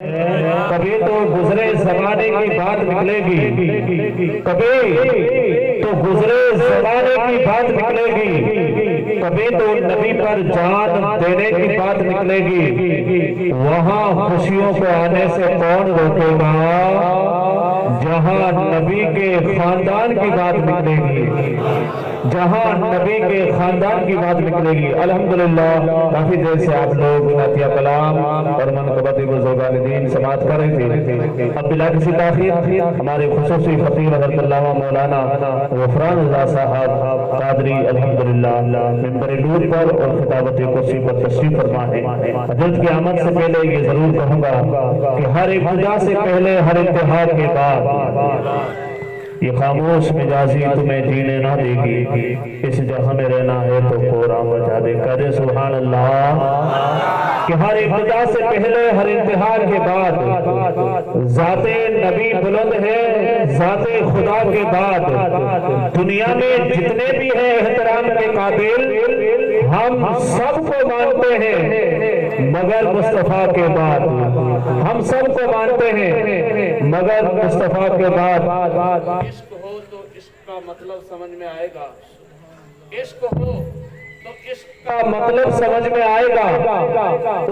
کبھی تو گزرے زمانے کی بات نکلے گی، کبھی تو گزرے زمانے کی بات نکلے گی، کبھی تو نبی پر جان دینے کی بات نکلے گی۔ وہاں خوشیوں کو آنے سے کون روکے گا جہاں نبی کے خاندان کی بات نکلے گی، جہاں نبی کے خاندان کی بات نکلے گی۔ الحمدللہ کافی دیر سے آپ لوگ عطیہ کلام اور منقبت بزرگان دین سماعت کر رہے تھے۔ اب بلا کسی تاخیر ہمارے خصوصی خطیب حضرت علامہ مولانا غفران اللہ صاحب قادری الحمدللہ منبر نور پر اور خطابت کرسی پر تشریف فرما ہے۔ حضرت کی آمد سے پہلے یہ ضرور کہوں گا کہ ہر ابتدا سے پہلے ہر انتہا کے بعد یہ خاموش مجازی تمہیں جینے نہ دے گی، اس جہاں میں رہنا ہے تو قرآن بجا دے، کہہ دے سبحان اللہ۔ کہ ہر ابتدا سے پہلے ہر انتہا کے بعد ذات نبی بلند ہے، ذات خدا کے بعد دنیا میں جتنے بھی ہیں احترام کے قابل ہم سب کو مانتے ہیں مگر مصطفیٰ کے بعد، ہم سب کو مانتے ہیں مگر مصطفیٰ کے بعد۔ عشق ہو تو عشق کا مطلب سمجھ میں آئے گا، عشق ہو تو عشق کا مطلب سمجھ میں آئے گا،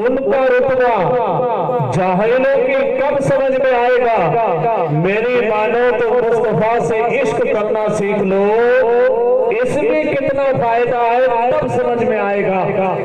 ان کا رتبہ جاہلوں کی کب سمجھ میں آئے گا؟ میری مانو تو مصطفیٰ سے عشق کرنا سیکھ لو، اس میں کتنا فائدہ ہے تب سمجھ میں آئے گا۔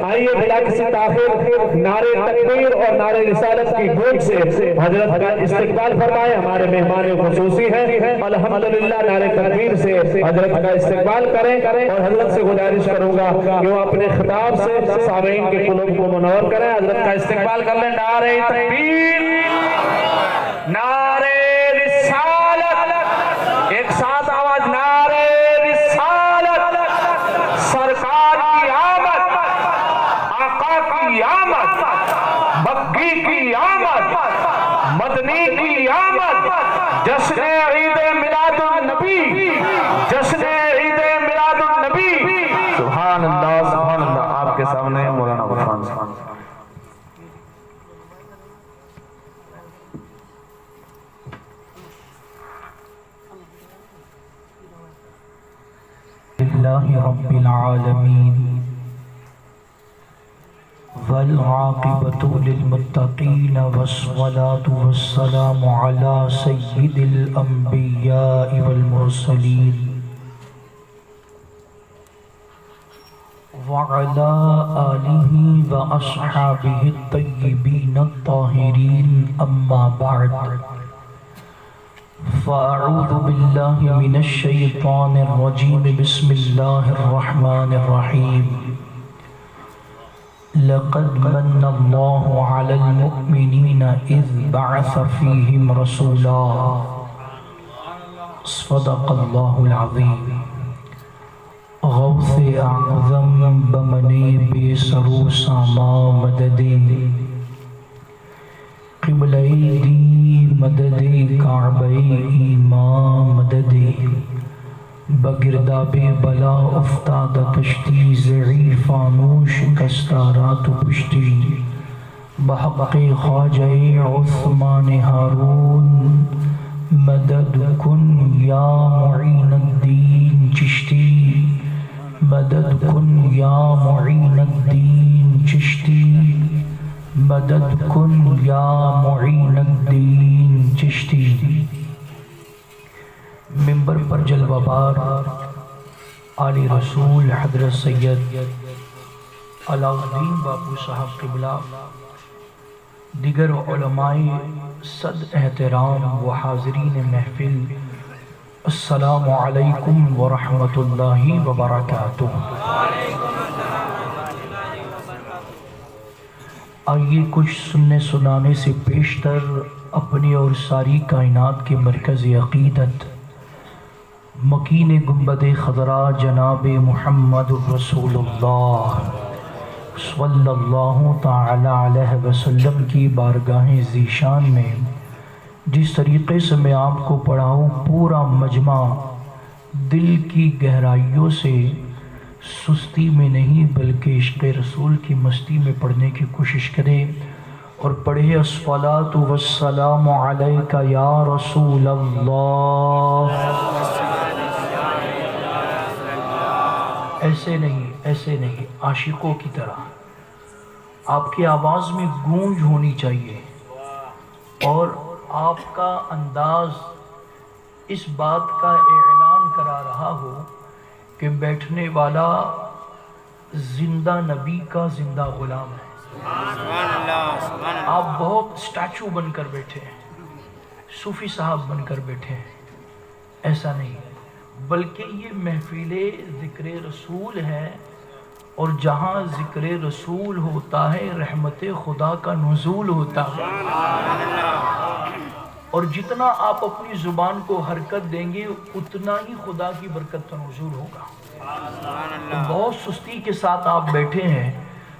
آئیے بلا کسی تاخیر نعرے تکبیر اور نعرے رسالت کی گونج سے حضرت کا استقبال فرمائے، ہمارے مہمان خصوصی ہیں، الحمدللہ نعرے تکبیر سے حضرت کا استقبال کریں اور حضرت سے گزارش کروں گا کہ وہ اپنے خطاب سے سامعین کے قلوب کو منور کریں۔ حضرت کا استقبال کر لیں، نعرے تکبیر، نعرے رسالت، ایک ساتھ آواز، نعرے رسالت، سرکار کی آمد، آقا کی آمد، بگی کی آمد، مدنی کی آمد، جشن عید میلاد النبی، جشن عید میلاد النبی۔ سبحان اللہ سبحان اللہ۔ آپ کے سامنے مولانا غفران صاحب۔ للہ رب العالمین والعاقبۃ للمتقین والصلاة والسلام علی سید الانبیاء والمرسلین وعلى آلہ واصحابہ الطیبین الطاہرین، اما بعد فاعوذ باللہ من الشیطان الرجیم، بسم اللہ الرحمن الرحیم۔ لقد من اللہ علی المؤمنین اذ بعث فیہم رسولا، صدق اللہ العظیم۔ غوث اعظم بمنی بے سرو ساما مددی، قبلہ دی مددی کعبہ ایمان مددی، بگرداب بلا افتاد کشتی ضعیف فانوش کستارات پشتی، بحق خواجہ عثمان ہارون مدد کن یا معین الدین چشتی، مدد کن یا معین الدین چشتی، مدد کن یا معین الدین چشتی۔ منبر پر جلوہ بار عالی رسول حضرت سید علاء الدین باپو صاحب قبلہ، دیگر علماء صد احترام و حاضرین محفل، السلام علیکم ورحمۃ اللہ وبرکاتہ۔ آئیے کچھ سننے سنانے سے پیشتر اپنی اور ساری کائنات کے مرکز عقیدت مکین گنبد خضرا جناب محمد رسول اللہ صلی اللہ تعالی علیہ وسلم کی بارگاہ ذیشان میں جس طریقے سے میں آپ کو پڑھاؤں، پورا مجمع دل کی گہرائیوں سے سستی میں نہیں بلکہ عشق رسول کی مستی میں پڑھنے کی کوشش کرے اور پڑھے الصلاۃ والسلام علیک یا رسول اللہ۔ ایسے نہیں عاشقوں کی طرح آپ کی آواز میں گونج ہونی چاہیے، اور آپ کا انداز اس بات کا اعلان کرا رہا ہو کہ بیٹھنے والا زندہ نبی کا زندہ غلام ہے۔ آپ بہت سٹیچو بن کر بیٹھے ہیں، صوفی صاحب بن کر بیٹھے ہیں، ایسا نہیں، بلکہ یہ محفل ذکر رسول ہے، اور جہاں ذکر رسول ہوتا ہے رحمت خدا کا نزول ہوتا ہے، اور جتنا آپ اپنی زبان کو حرکت دیں گے اتنا ہی خدا کی برکت کا نزول ہوگا۔ تو بہت سستی کے ساتھ آپ بیٹھے ہیں،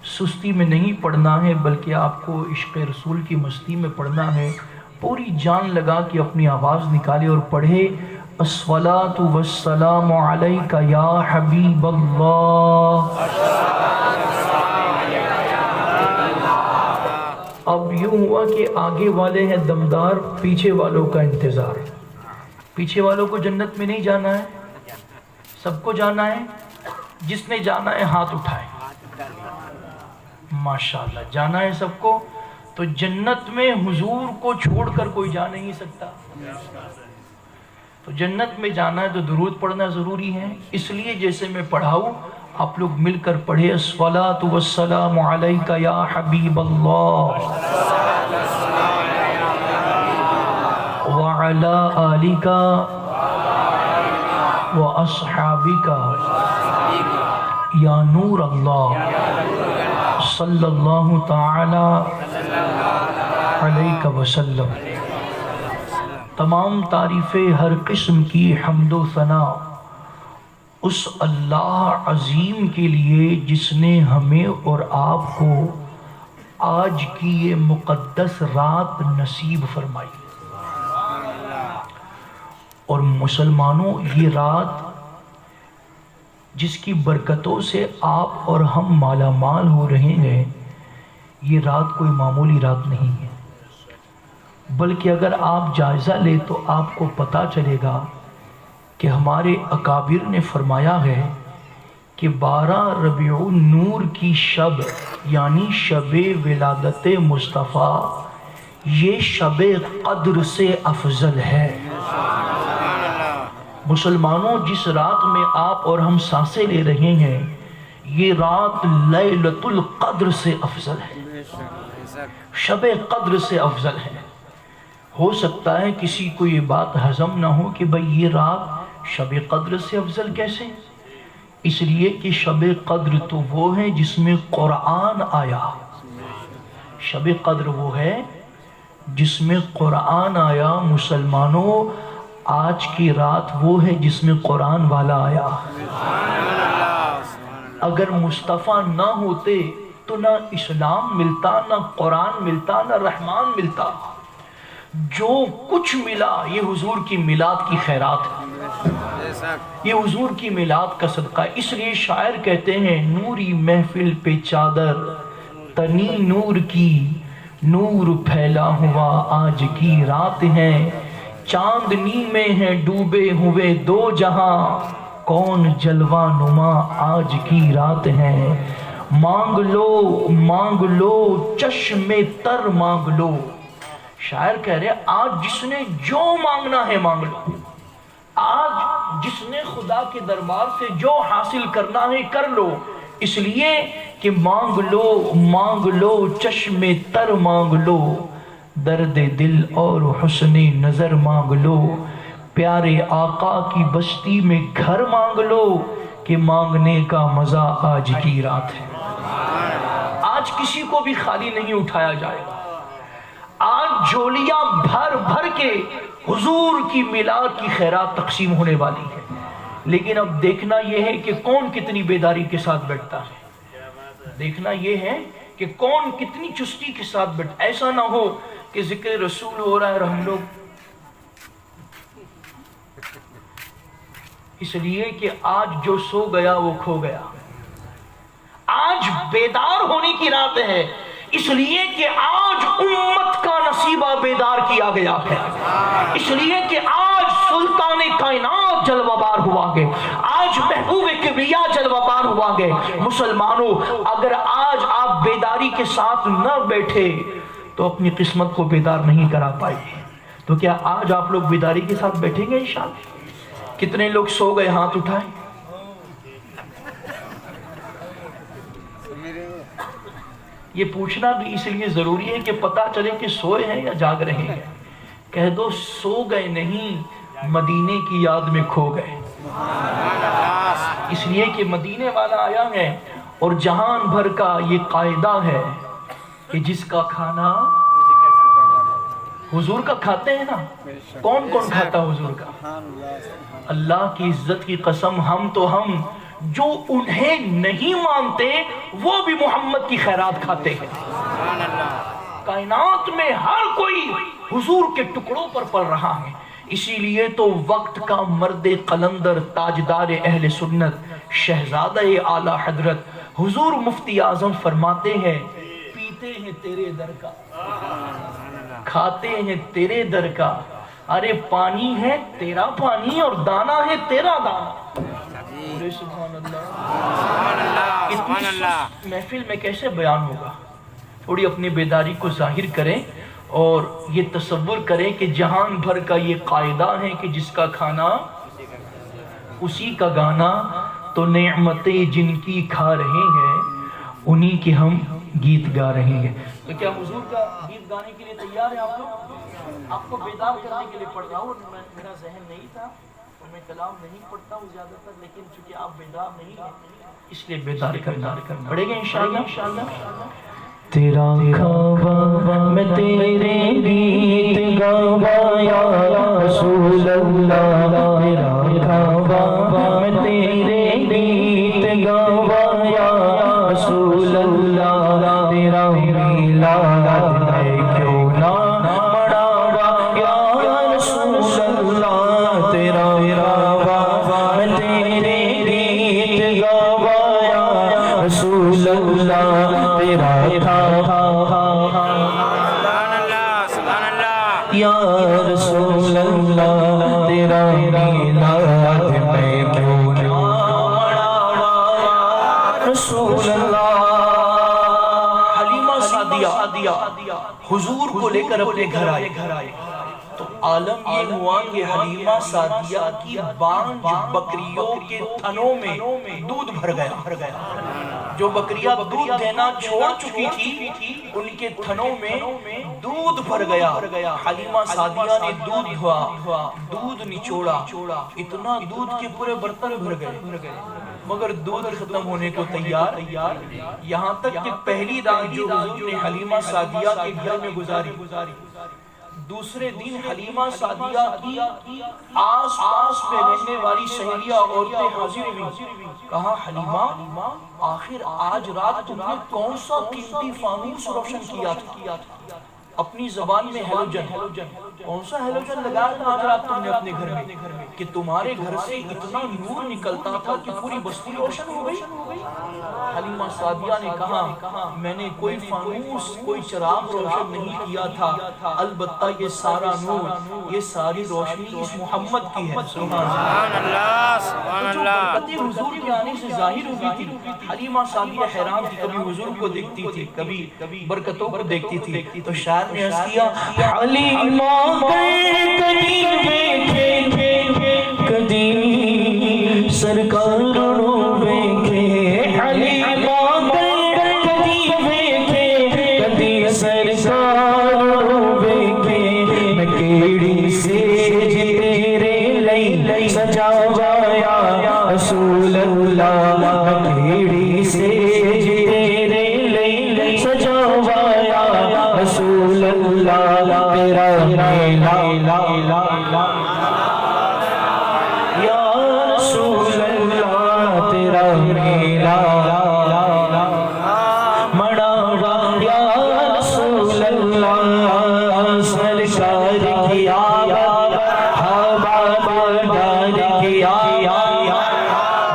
سستی میں نہیں پڑھنا ہے بلکہ آپ کو عشق رسول کی مستی میں پڑھنا ہے۔ پوری جان لگا کے اپنی آواز نکالے اور پڑھے الصلاۃ والسلام علیک یا حبیب اللہ۔ اب یوں ہوا کہ آگے والے ہیں دمدار، پیچھے والوں کا انتظار۔ پیچھے والوں کو جنت میں نہیں جانا ہے، سب کو جانا ہے، جس نے جانا ہے ہاتھ اٹھائے۔ ماشاءاللہ جانا ہے سب کو، تو جنت میں حضور کو چھوڑ کر کوئی جا نہیں سکتا۔ تو جنت میں جانا ہے تو درود پڑھنا ضروری ہے، اس لیے جیسے میں پڑھاؤں آپ لوگ مل کر پڑھے الصلاۃ والسلام علیک یا حبیب اللہ وعلی آلک واصحابک یا نور اللہ صلی اللہ تعالی علیہ وسلم۔ تمام تعریفیں، ہر قسم کی حمد و ثنا اس اللہ عظیم کے لیے جس نے ہمیں اور آپ کو آج کی یہ مقدس رات نصیب فرمائی۔ اور مسلمانوں، یہ رات جس کی برکتوں سے آپ اور ہم مالا مال ہو رہے ہیں، یہ رات کوئی معمولی رات نہیں ہے، بلکہ اگر آپ جائزہ لیں تو آپ کو پتہ چلے گا کہ ہمارے اکابر نے فرمایا ہے کہ 12 ربیع النور کی شب یعنی شب ولادت مصطفیٰ یہ شب قدر سے افضل ہے۔ مسلمانوں، جس رات میں آپ اور ہم سانسیں لے رہے ہیں یہ رات لیلۃ القدر سے افضل ہے، شب قدر سے افضل ہے۔ ہو سکتا ہے کسی کو یہ بات ہضم نہ ہو کہ بھئی یہ رات شب قدر سے افضل کیسے؟ اس لیے کہ شب قدر تو وہ ہے جس میں قرآن آیا، شب قدر وہ ہے جس میں قرآن آیا۔ مسلمانوں، آج کی رات وہ ہے جس میں قرآن والا آیا۔ اگر مصطفیٰ نہ ہوتے تو نہ اسلام ملتا، نہ قرآن ملتا، نہ رحمان ملتا۔ جو کچھ ملا یہ حضور کی میلاد کی خیرات ہے، یہ حضور کی میلاد کا صدقہ ہے۔ اس لیے شاعر کہتے ہیں نوری محفل پہ چادر تنی نور کی، نور پھیلا ہوا آج کی رات ہے، چاندنی میں ہیں ڈوبے ہوئے دو جہاں، کون جلوہ نما آج کی رات ہے، مانگ لو چشم تر مانگ لو۔ شاعر کہہ رہے آج جس نے جو مانگنا ہے مانگ لو، آج جس نے خدا کے دربار سے جو حاصل کرنا ہے کر لو، اس لیے کہ مانگ لو چشم تر مانگ لو، درد دل اور حسن نظر مانگ لو، پیارے آقا کی بستی میں گھر مانگ لو، کہ مانگنے کا مزہ آج کی رات ہے۔ آج کسی کو بھی خالی نہیں اٹھایا جائے گا، آج جھولیاں بھر بھر کے حضور کی میلاد کی خیرات تقسیم ہونے والی ہے۔ لیکن اب دیکھنا یہ ہے کہ کون کتنی بیداری کے ساتھ بیٹھتا ہے، دیکھنا یہ ہے کہ کون کتنی چستی کے ساتھ بیٹھتا۔ ایسا نہ ہو کہ ذکر رسول ہو رہا ہے اور ہم لوگ، اس لیے کہ آج جو سو گیا وہ کھو گیا۔ آج بیدار ہونے کی رات ہے، اس لیے کہ آج امت کا نصیبہ بیدار کیا گیا ہے، اس لیے کہ آج سلطان کائنات جلوہ بار ہوا گے، آج محبوب کبریا جلوہ بار ہوا گے۔ مسلمانوں، اگر آج آپ بیداری کے ساتھ نہ بیٹھے تو اپنی قسمت کو بیدار نہیں کرا پائے گے۔ تو کیا آج آپ لوگ بیداری کے ساتھ بیٹھیں گے انشاءاللہ؟ کتنے لوگ سو گئے؟ ہاتھ اٹھائیں۔ یہ پوچھنا بھی اس لیے ضروری ہے کہ پتہ چلے کہ سوئے ہیں یا جاگ رہے ہیں۔ کہہ دو سو گئے نہیں، مدینے کی یاد میں کھو گئے۔ اس لیے کہ مدینے والا آیا ہے اور جہان بھر کا یہ قاعدہ ہے کہ جس کا کھانا حضور کا کھاتے ہیں نا، کون کون کھاتا حضور کا؟ اللہ کی عزت کی قسم، ہم تو ہم جو انہیں نہیں مانتے وہ بھی محمد کی خیرات کھاتے ہیں۔ کائنات میں ہر کوئی حضور کے ٹکڑوں پر پل رہا ہے۔ اسی لیے تو وقت کا مرد قلندر، تاجدار اہل سنت، شہزادہ اعلیٰ حضرت حضور مفتی اعظم فرماتے ہیں، پیتے ہیں تیرے در کا، کھاتے ہیں تیرے در کا، ارے پانی ہے تیرا پانی اور دانا ہے تیرا دانا۔ سبحان اللہ۔ اتنی محفل میں کیسے بیان ہوگا؟ تھوڑی اپنی بیداری کو ظاہر کریں اور یہ تصور کریں کہ جہان بھر کا یہ قاعدہ ہے کہ جس کا کھانا اسی کا گانا، تو نعمتیں جن کی کھا رہے ہیں انہی کے ہم گیت گا رہے ہیں۔ تو کیا حضور کا گیت گانے کے لیے تیار ہیں آپ لوگ؟ آپ کو بیدار کرنے کے لیے پڑھ رہا ہوں، میرا ذہن نہیں تھا، میں کلام نہیں پڑھتا ہوں زیادہ تر، لیکن چونکہ آپ بیدار نہیں ہیں اس لیے بیدار کرنا پڑے گا انشاءاللہ۔ تیرا کعبہ میں تیرے گیت گایا رسول اللہ، تیرا کعبہ میں تیرے گیت گایا رسول اللہ، تیرا میلاد ہے کیوں نہ مناوا یا رسول اللہ، تیرا کعبہ میں تیرے گیت گایا رسول اللہ، تیرا یا رسول اللہ، تیرا میلاد میں کیوں نہ مناوا رسول اللہ۔ حلیمہ سعدیہ حضور کو لے کر اپنے گھر آئے تو عالم یہ ہوا کہ حلیمہ سعدیہ کی بانج بکریوں کے تھنوں میں دودھ بھر گیا۔ جو بکریاں دودھ دینا چھوڑ چکی تھی ان کے تھنوں میں دودھ بھر گیا۔ حلیمہ سعدیہ نے دودھ دھوا، دودھ نچوڑا، اتنا دودھ کے پورے برتن بھر گئے، مگر دودھ ختم ہونے کو تیار، یہاں تک کہ پہلی رات جو حضور نے حلیمہ سعدیہ کے گھر میں گزاری، دوسرے دن حلیمہ سعدیہ کی آس پاس میں رہنے والی سہیلیاں عورتیں حاضر ہوئی۔ کہا حلیمہ آخر آج رات تم نے کون سا قیمتی فانوس روشن کیا تھا؟ اپنی زبان میں ہیلوجن، کون سا ہیلوجن لگایا تھا آج رات تم نے اپنے گھر میں کہ تمہارے گھر سے اتنا نور نکلتا تھا کہ پوری بستی روشن ہو گئی؟ حلیمہ سعدیہ نے کہا میں نے کوئی فانوس، کوئی چراغ روشن نہیں کیا تھا، البتہ یہ سارا نور، یہ ساری روشنی اس محمد کی ہے۔ سبحان اللہ، سبحان اللہ۔ برکت حضور کے آنے سے ظاہر ہوئی تھی۔ حلیمہ سعدیہ حیران تھی، کبھی حضور کو دیکھتی تھی، کبھی برکتوں کو دیکھتی تھی، تو شاعر نے عرض کیا حلیمہ قریب بیٹھے کدی سرکار بیٹھے، حلیمہ قریب بیٹھے کدی سرکار بیٹھے، میں کیڑی سیج تیرے لئی سجاوایا رسول اللہ، میں کیڑی سیج تیرے لئی سجاوایا رسول اللہ، تیرا میلاد یا رسول اللہ، تیرا میلاد مناوا یا رسول اللہ، سرکار کی آمد حبابدار کی آمد،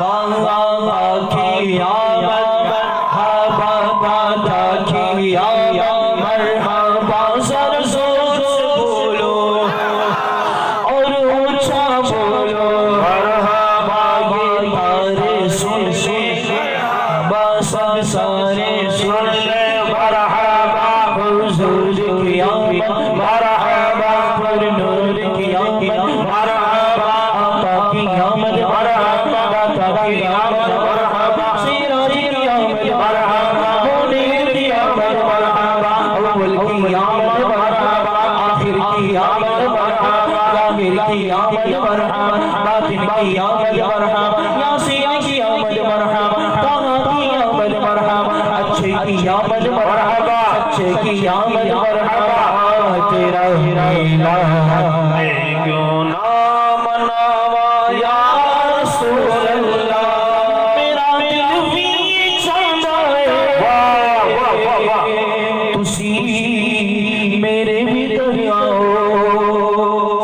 بابا کی آمد حبابدار کی آمد، مرحبا آمد مرحبا، باطن کی آمد مرحبا، یاسین کی آمد مرحبا، طه کی آمد مرحبا، اچھے کی آمد مرحبا، اچھے کی آمد مرحبا، تیرا میلا میں کیوں نہ مناوا یا رسول اللہ، میرا دل بھی چاہتا ہے تسی میرے بھی دریاؤ۔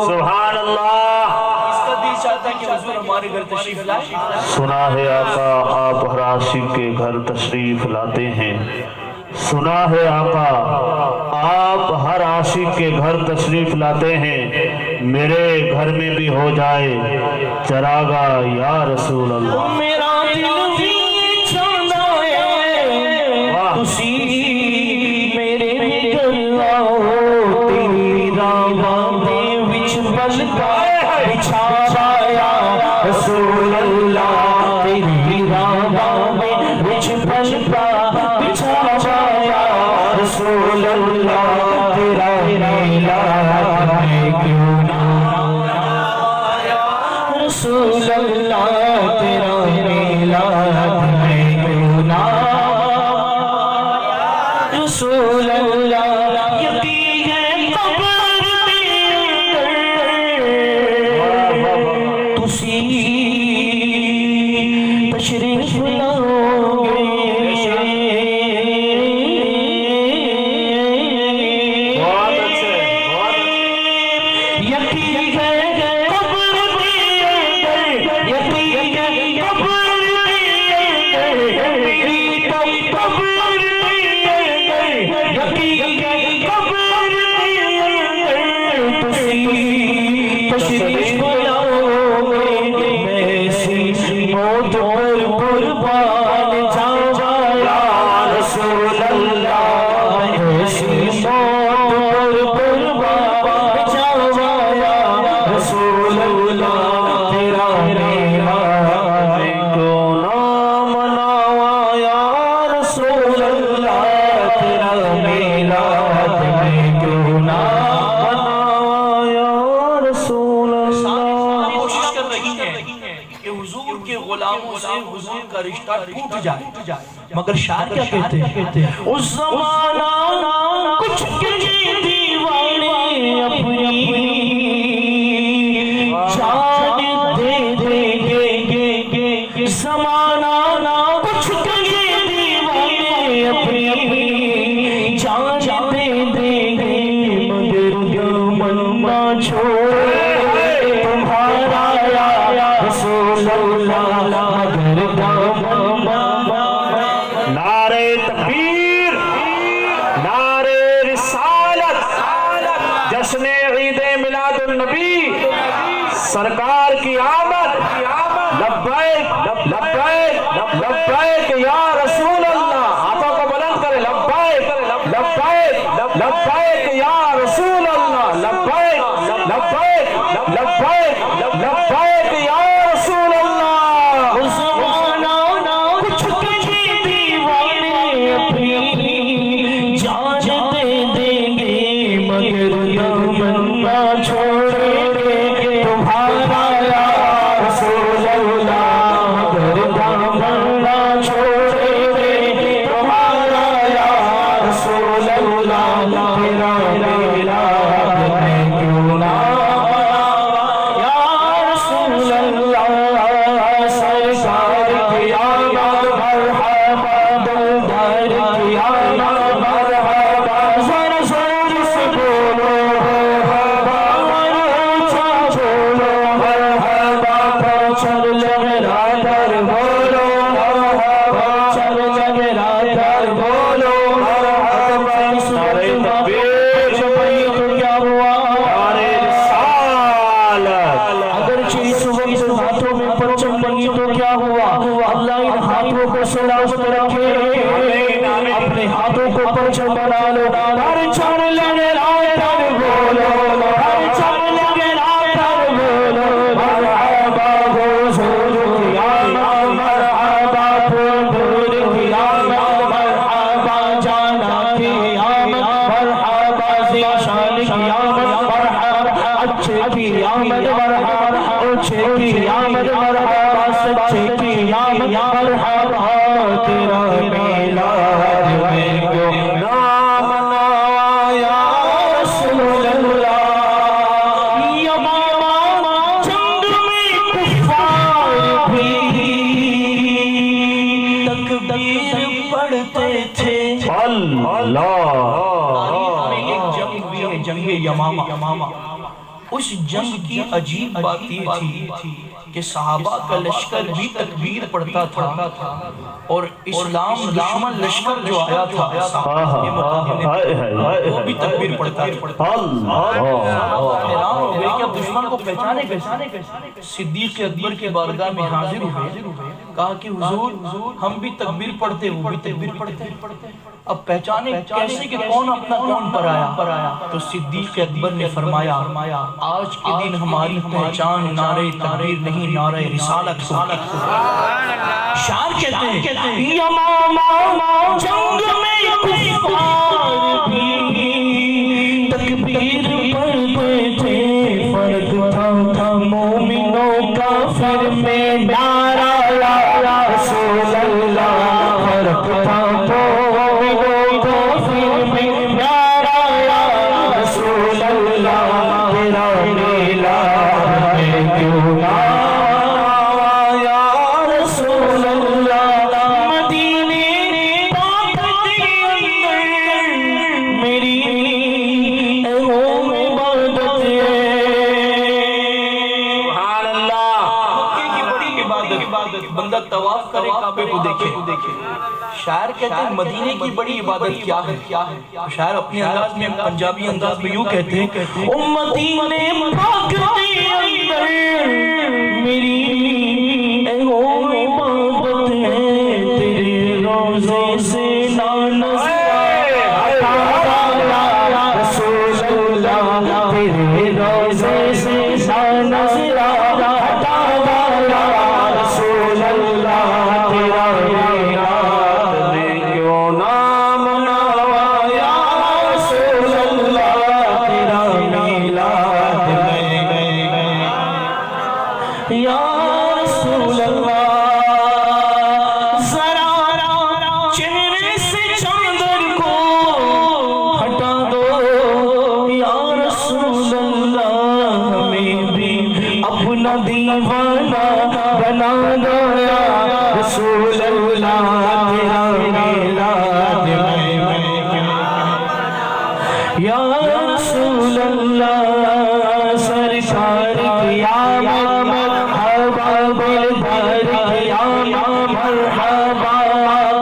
سبحان اللہ۔ اس کا دل چاہتا ہے کہ حضور ہمارے گھر تشریف لائے۔ سنا ہے آقا آپ ہر عاشق کے گھر تشریف لاتے ہیں، سنا ہے آقا آپ ہر عاشق کے گھر تشریف لاتے ہیں، میرے گھر میں بھی ہو جائے چراغا یا رسول اللہ۔ میرا دل بھی چاہتا ہے تسی میرے بھی دریاؤ، تیری راہاں دے وچ بلدا بچھایا رسول اللہ، تیری راہاں دے وچ بلدا بچھایا رسول اللہ، تیرا میلا میں کیوں نہ آیا رسول اللہ، تیرا میلا میں کیوں نہ آیا رسول اللہ، یقین ہے قبر میں تسی تشریف لاؤ گے، بہت اچھے، بہت یقین ہے قبر میں، یقین ہے قبر میں، میری تو قبر میں، یقین ہے قبر میں تسی تشریف لاؤ گے، میں سی موت پر قربان جاؤں یا رسول اللہ، ایسی موت پر قربان جاؤں یا رسول اللہ، تیرا میلا میں کیوں نہ مناوا یا رسول اللہ، تیرا میلا میں کیوں نہ مناوا یا رسول اللہ۔ کوشش کر رہی ہے کہ حضور کے غلاموں سے حضور کا رشتہ ٹوٹ جائے، مگر شاعر کیا کہتے ہیں؟ اس زمانہ کچھ کچھ دیوانے اپنی جان دے دیں گے، زمانہ کچھ کچھ دیوانے اپنی جان دے دیں گے، مگر دامن نہ چھوڑے تمہارا یا رسول اللہ، مگر دامن نعرے تکبیر، نعرے رسالت، جشن عید میلاد النبی، سرکار کی آمد، لبیک لبیک لبیک یا رسول اللہ، ہاتھوں کو بلند کرے، لبیک لبیک لبیک یا رسول اللہ، لبیک لبیک لبیک لبیک یا رسول اللہ۔ کچھ کچھ دیوانے اپنی جان دے دیں گے، مگر دامن نہ چھوڑیں گے تمہارا یا رسول اللہ، مگر دامن نہ چھوڑیں گے تمہارا یا رسول اللہ، تیرا میلا میں کیوں نہ یا رسول اللہ، سرکار کی آمد مرحبا، دلدار کی آمد مرحبا، ذرا زور سے بولو پڑھتے تھے اللہ تاریخ میں ایک جنگ ہوئی ہے، جنگ یمامہ. اس جنگ کی عجیب بات یہ تھی کہ صحابہ کا لشکر بھی تکبیر پڑھتا تھا اور اسلام دشمن لشکر جو آیا تھا صحابہ کے مقابلے وہ بھی تکبیر پڑھتا تھا. حیران ہو گئے کہ اب دشمن کو پہچانے کیسے. صدیق اکبر کی بارگاہ میں حاضر ہوئے، کہا کہ حضور ہم بھی تکبیر پڑھتے، وہ بھی تکبیر پڑھتے، اب پہچانے کیسے کہ کون اپنا کون پرایا. تو صدیق اکبر نے فرمایا آج کے دن ہماری پہچان نعرہ تکبیر نہیں، نعرہ رسالت ہوگی. شاعر کہتے ہیں یمامہ جنگ میں کفار بھی تکبیر پڑھتے تھے، فرق تھا مومنوں کافر میں نعرہ یا رسول اللہ. فرق تھا مومنوں کافر میں نعرہ یا رسول اللہ. تیرا میلاد میں کیوں نہ یا رسول اللہ. مدینے پاک کے اندر میری عبادت ہے. سبحان اللہ. مکے کی بڑی عبادت، بندہ طواف کرے کعبے کو دیکھے. شاعر کہتے ہیں مدینے کی بڑی عبادت کیا ہے. شاعر اپنے انداز میں پنجابی انداز میں یوں کہتے ہیں او مدینے پاک کے اندر میری عبادت ہے. تیرے روزے سے نہ نظر رسول اللہ. تیرے روزے سے نہ نظر رسول اللہ. تیرا میلاد میں کیوں نہ مناوا یا رسول اللہ. تیرا میلاد میں یا رسول اللہ. ذرا چہرے سے چادر کو ہٹا دو یا رسول اللہ. ہمیں بھی اپنا دیوانہ بنا دو یا رسول اللہ. تیرا میلاد میں یا رسول اللہ. سرکار کی آمد مرحبا بالبر کی آمد مرحبا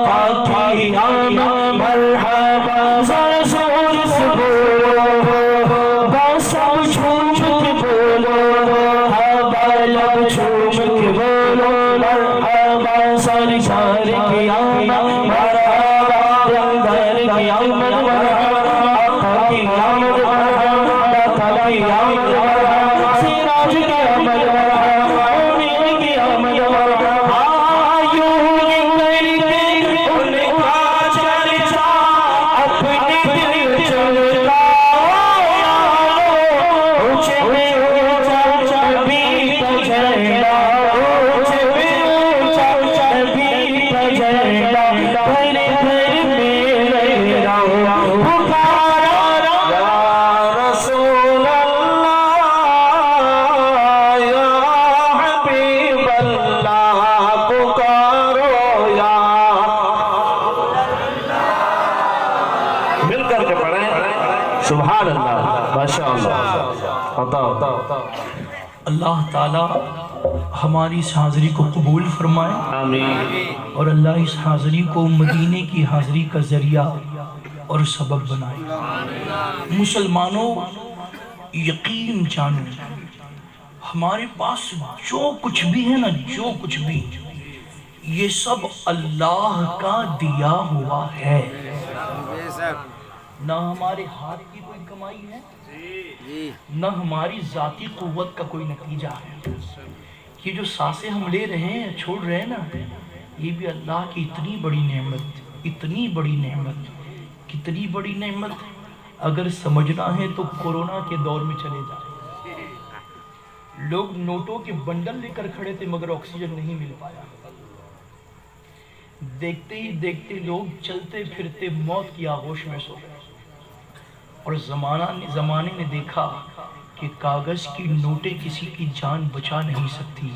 پاکی آمد مرحبا. ذرا زور سے بولو باسم جھوم کے بولو لب جھوم کے بولو مرحبا. سرکار کی آمد مرحبا پیغمبر کی آمد مرحبا کی آمد مرحبا تعالی کی آمد مرحبا سراج کی آمد مرحبا امین کی آمد مرحبا. یوں کر کے ان کا چرچا اپنے دل چلتا اونچے میں اونچا نبی کا جھنڈا. اونچے میں اونچا نبی کا جھنڈا. گھر گھر میں لہرا پکارا یا رسول اللہ یا حبیب اللہ. پکارو یا مل کر کے پڑھیں سبحان اللہ. ماشاء اللہ. اللہ تعالی ہماری اس حاضری کو قبول فرمائے آمین. اور اللہ اس حاضری کو مدینے کی حاضری کا ذریعہ اور سبب بنائے. مسلمانوں یقین جانو ہمارے پاس جو کچھ بھی ہے نا، جو کچھ بھی، یہ سب اللہ کا دیا ہوا ہے. نہ ہمارے ہاتھ کی کوئی کمائی ہے، نہ ہماری ذاتی قوت کا کوئی نتیجہ ہے. یہ جو سانسیں ہم لے رہے ہیں، چھوڑ رہے ہیں نا، یہ بھی اللہ کی اتنی بڑی نعمت، اتنی بڑی نعمت، کتنی بڑی نعمت. اگر سمجھنا ہے تو کورونا کے دور میں چلے جائیں. لوگ نوٹوں کے بنڈل لے کر کھڑے تھے مگر آکسیجن نہیں مل پایا. دیکھتے ہی دیکھتے لوگ چلتے پھرتے موت کی آغوش میں سو گئے. اور زمانے نے دیکھا کہ کاغذ کی نوٹیں کسی کی جان بچا نہیں سکتی.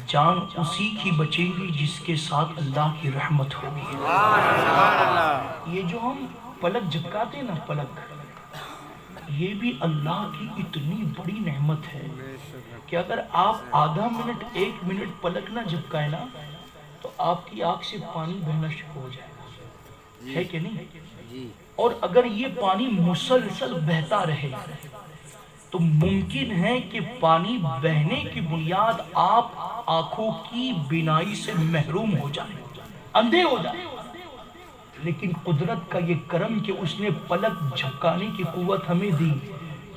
جان اسی کی بچے گی جس کے ساتھ اللہ کی رحمت ہوگی۔ یہ جو ہم پلک جھپکاتے ہیں نا، پلک، یہ بھی اللہ کی اتنی بڑی نعمت ہے کہ اگر آپ آدھا منٹ 1 منٹ پلک نہ جھپکائیں نا تو آپ کی آنکھ سے پانی بہنا شروع ہو جائے گا، ہے کہ نہیں؟ اور اگر یہ پانی مسلسل بہتا رہے تو ممکن ہے کہ پانی بہنے کی بنیاد آپ آنکھوں کی بینائی سے محروم ہو جائیں، اندھے ہو جائیں، لیکن قدرت کا یہ کرم کہ اس نے پلک جھپکانے کی قوت ہمیں دی،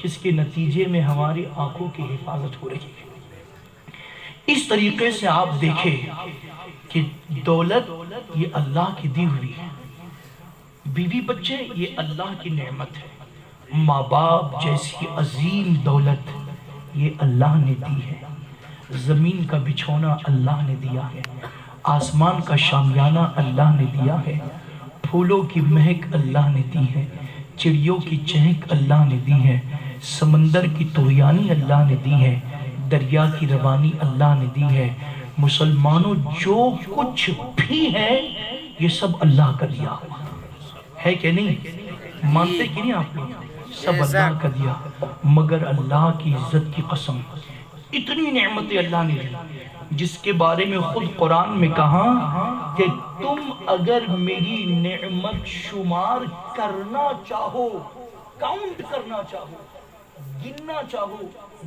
جس کے نتیجے میں ہماری آنکھوں کی حفاظت ہو رہی ہے۔ اس طریقے سے آپ دیکھیں کہ دولت یہ اللہ کی دی ہوئی ہے، بیوی بچے یہ اللہ کی نعمت ہے، ماں باپ جیسی عظیم دولت یہ اللہ نے دی ہے، زمین کا بچھونا اللہ نے دیا ہے، آسمان کا شامیانہ اللہ نے دیا ہے، پھولوں کی مہک اللہ نے دی ہے، چڑیوں کی چہک اللہ نے دی ہے، سمندر کی طغیانی اللہ نے دی ہے، دریا کی روانی اللہ نے دی ہے۔ مسلمانوں جو کچھ بھی ہے یہ سب اللہ کا دیا ہے کہ نہیں؟ مانتے کہ نہیں آپ لوگ؟ سب اللہ کا دیا، مگر اللہ کی عزت کی قسم اتنی نعمتیں اللہ نے دی، جس کے بارے میں خود قرآن میں کہا کہ تم اگر میری نعمت شمار کرنا چاہو، کاؤنٹ کرنا چاہو، گننا چاہو،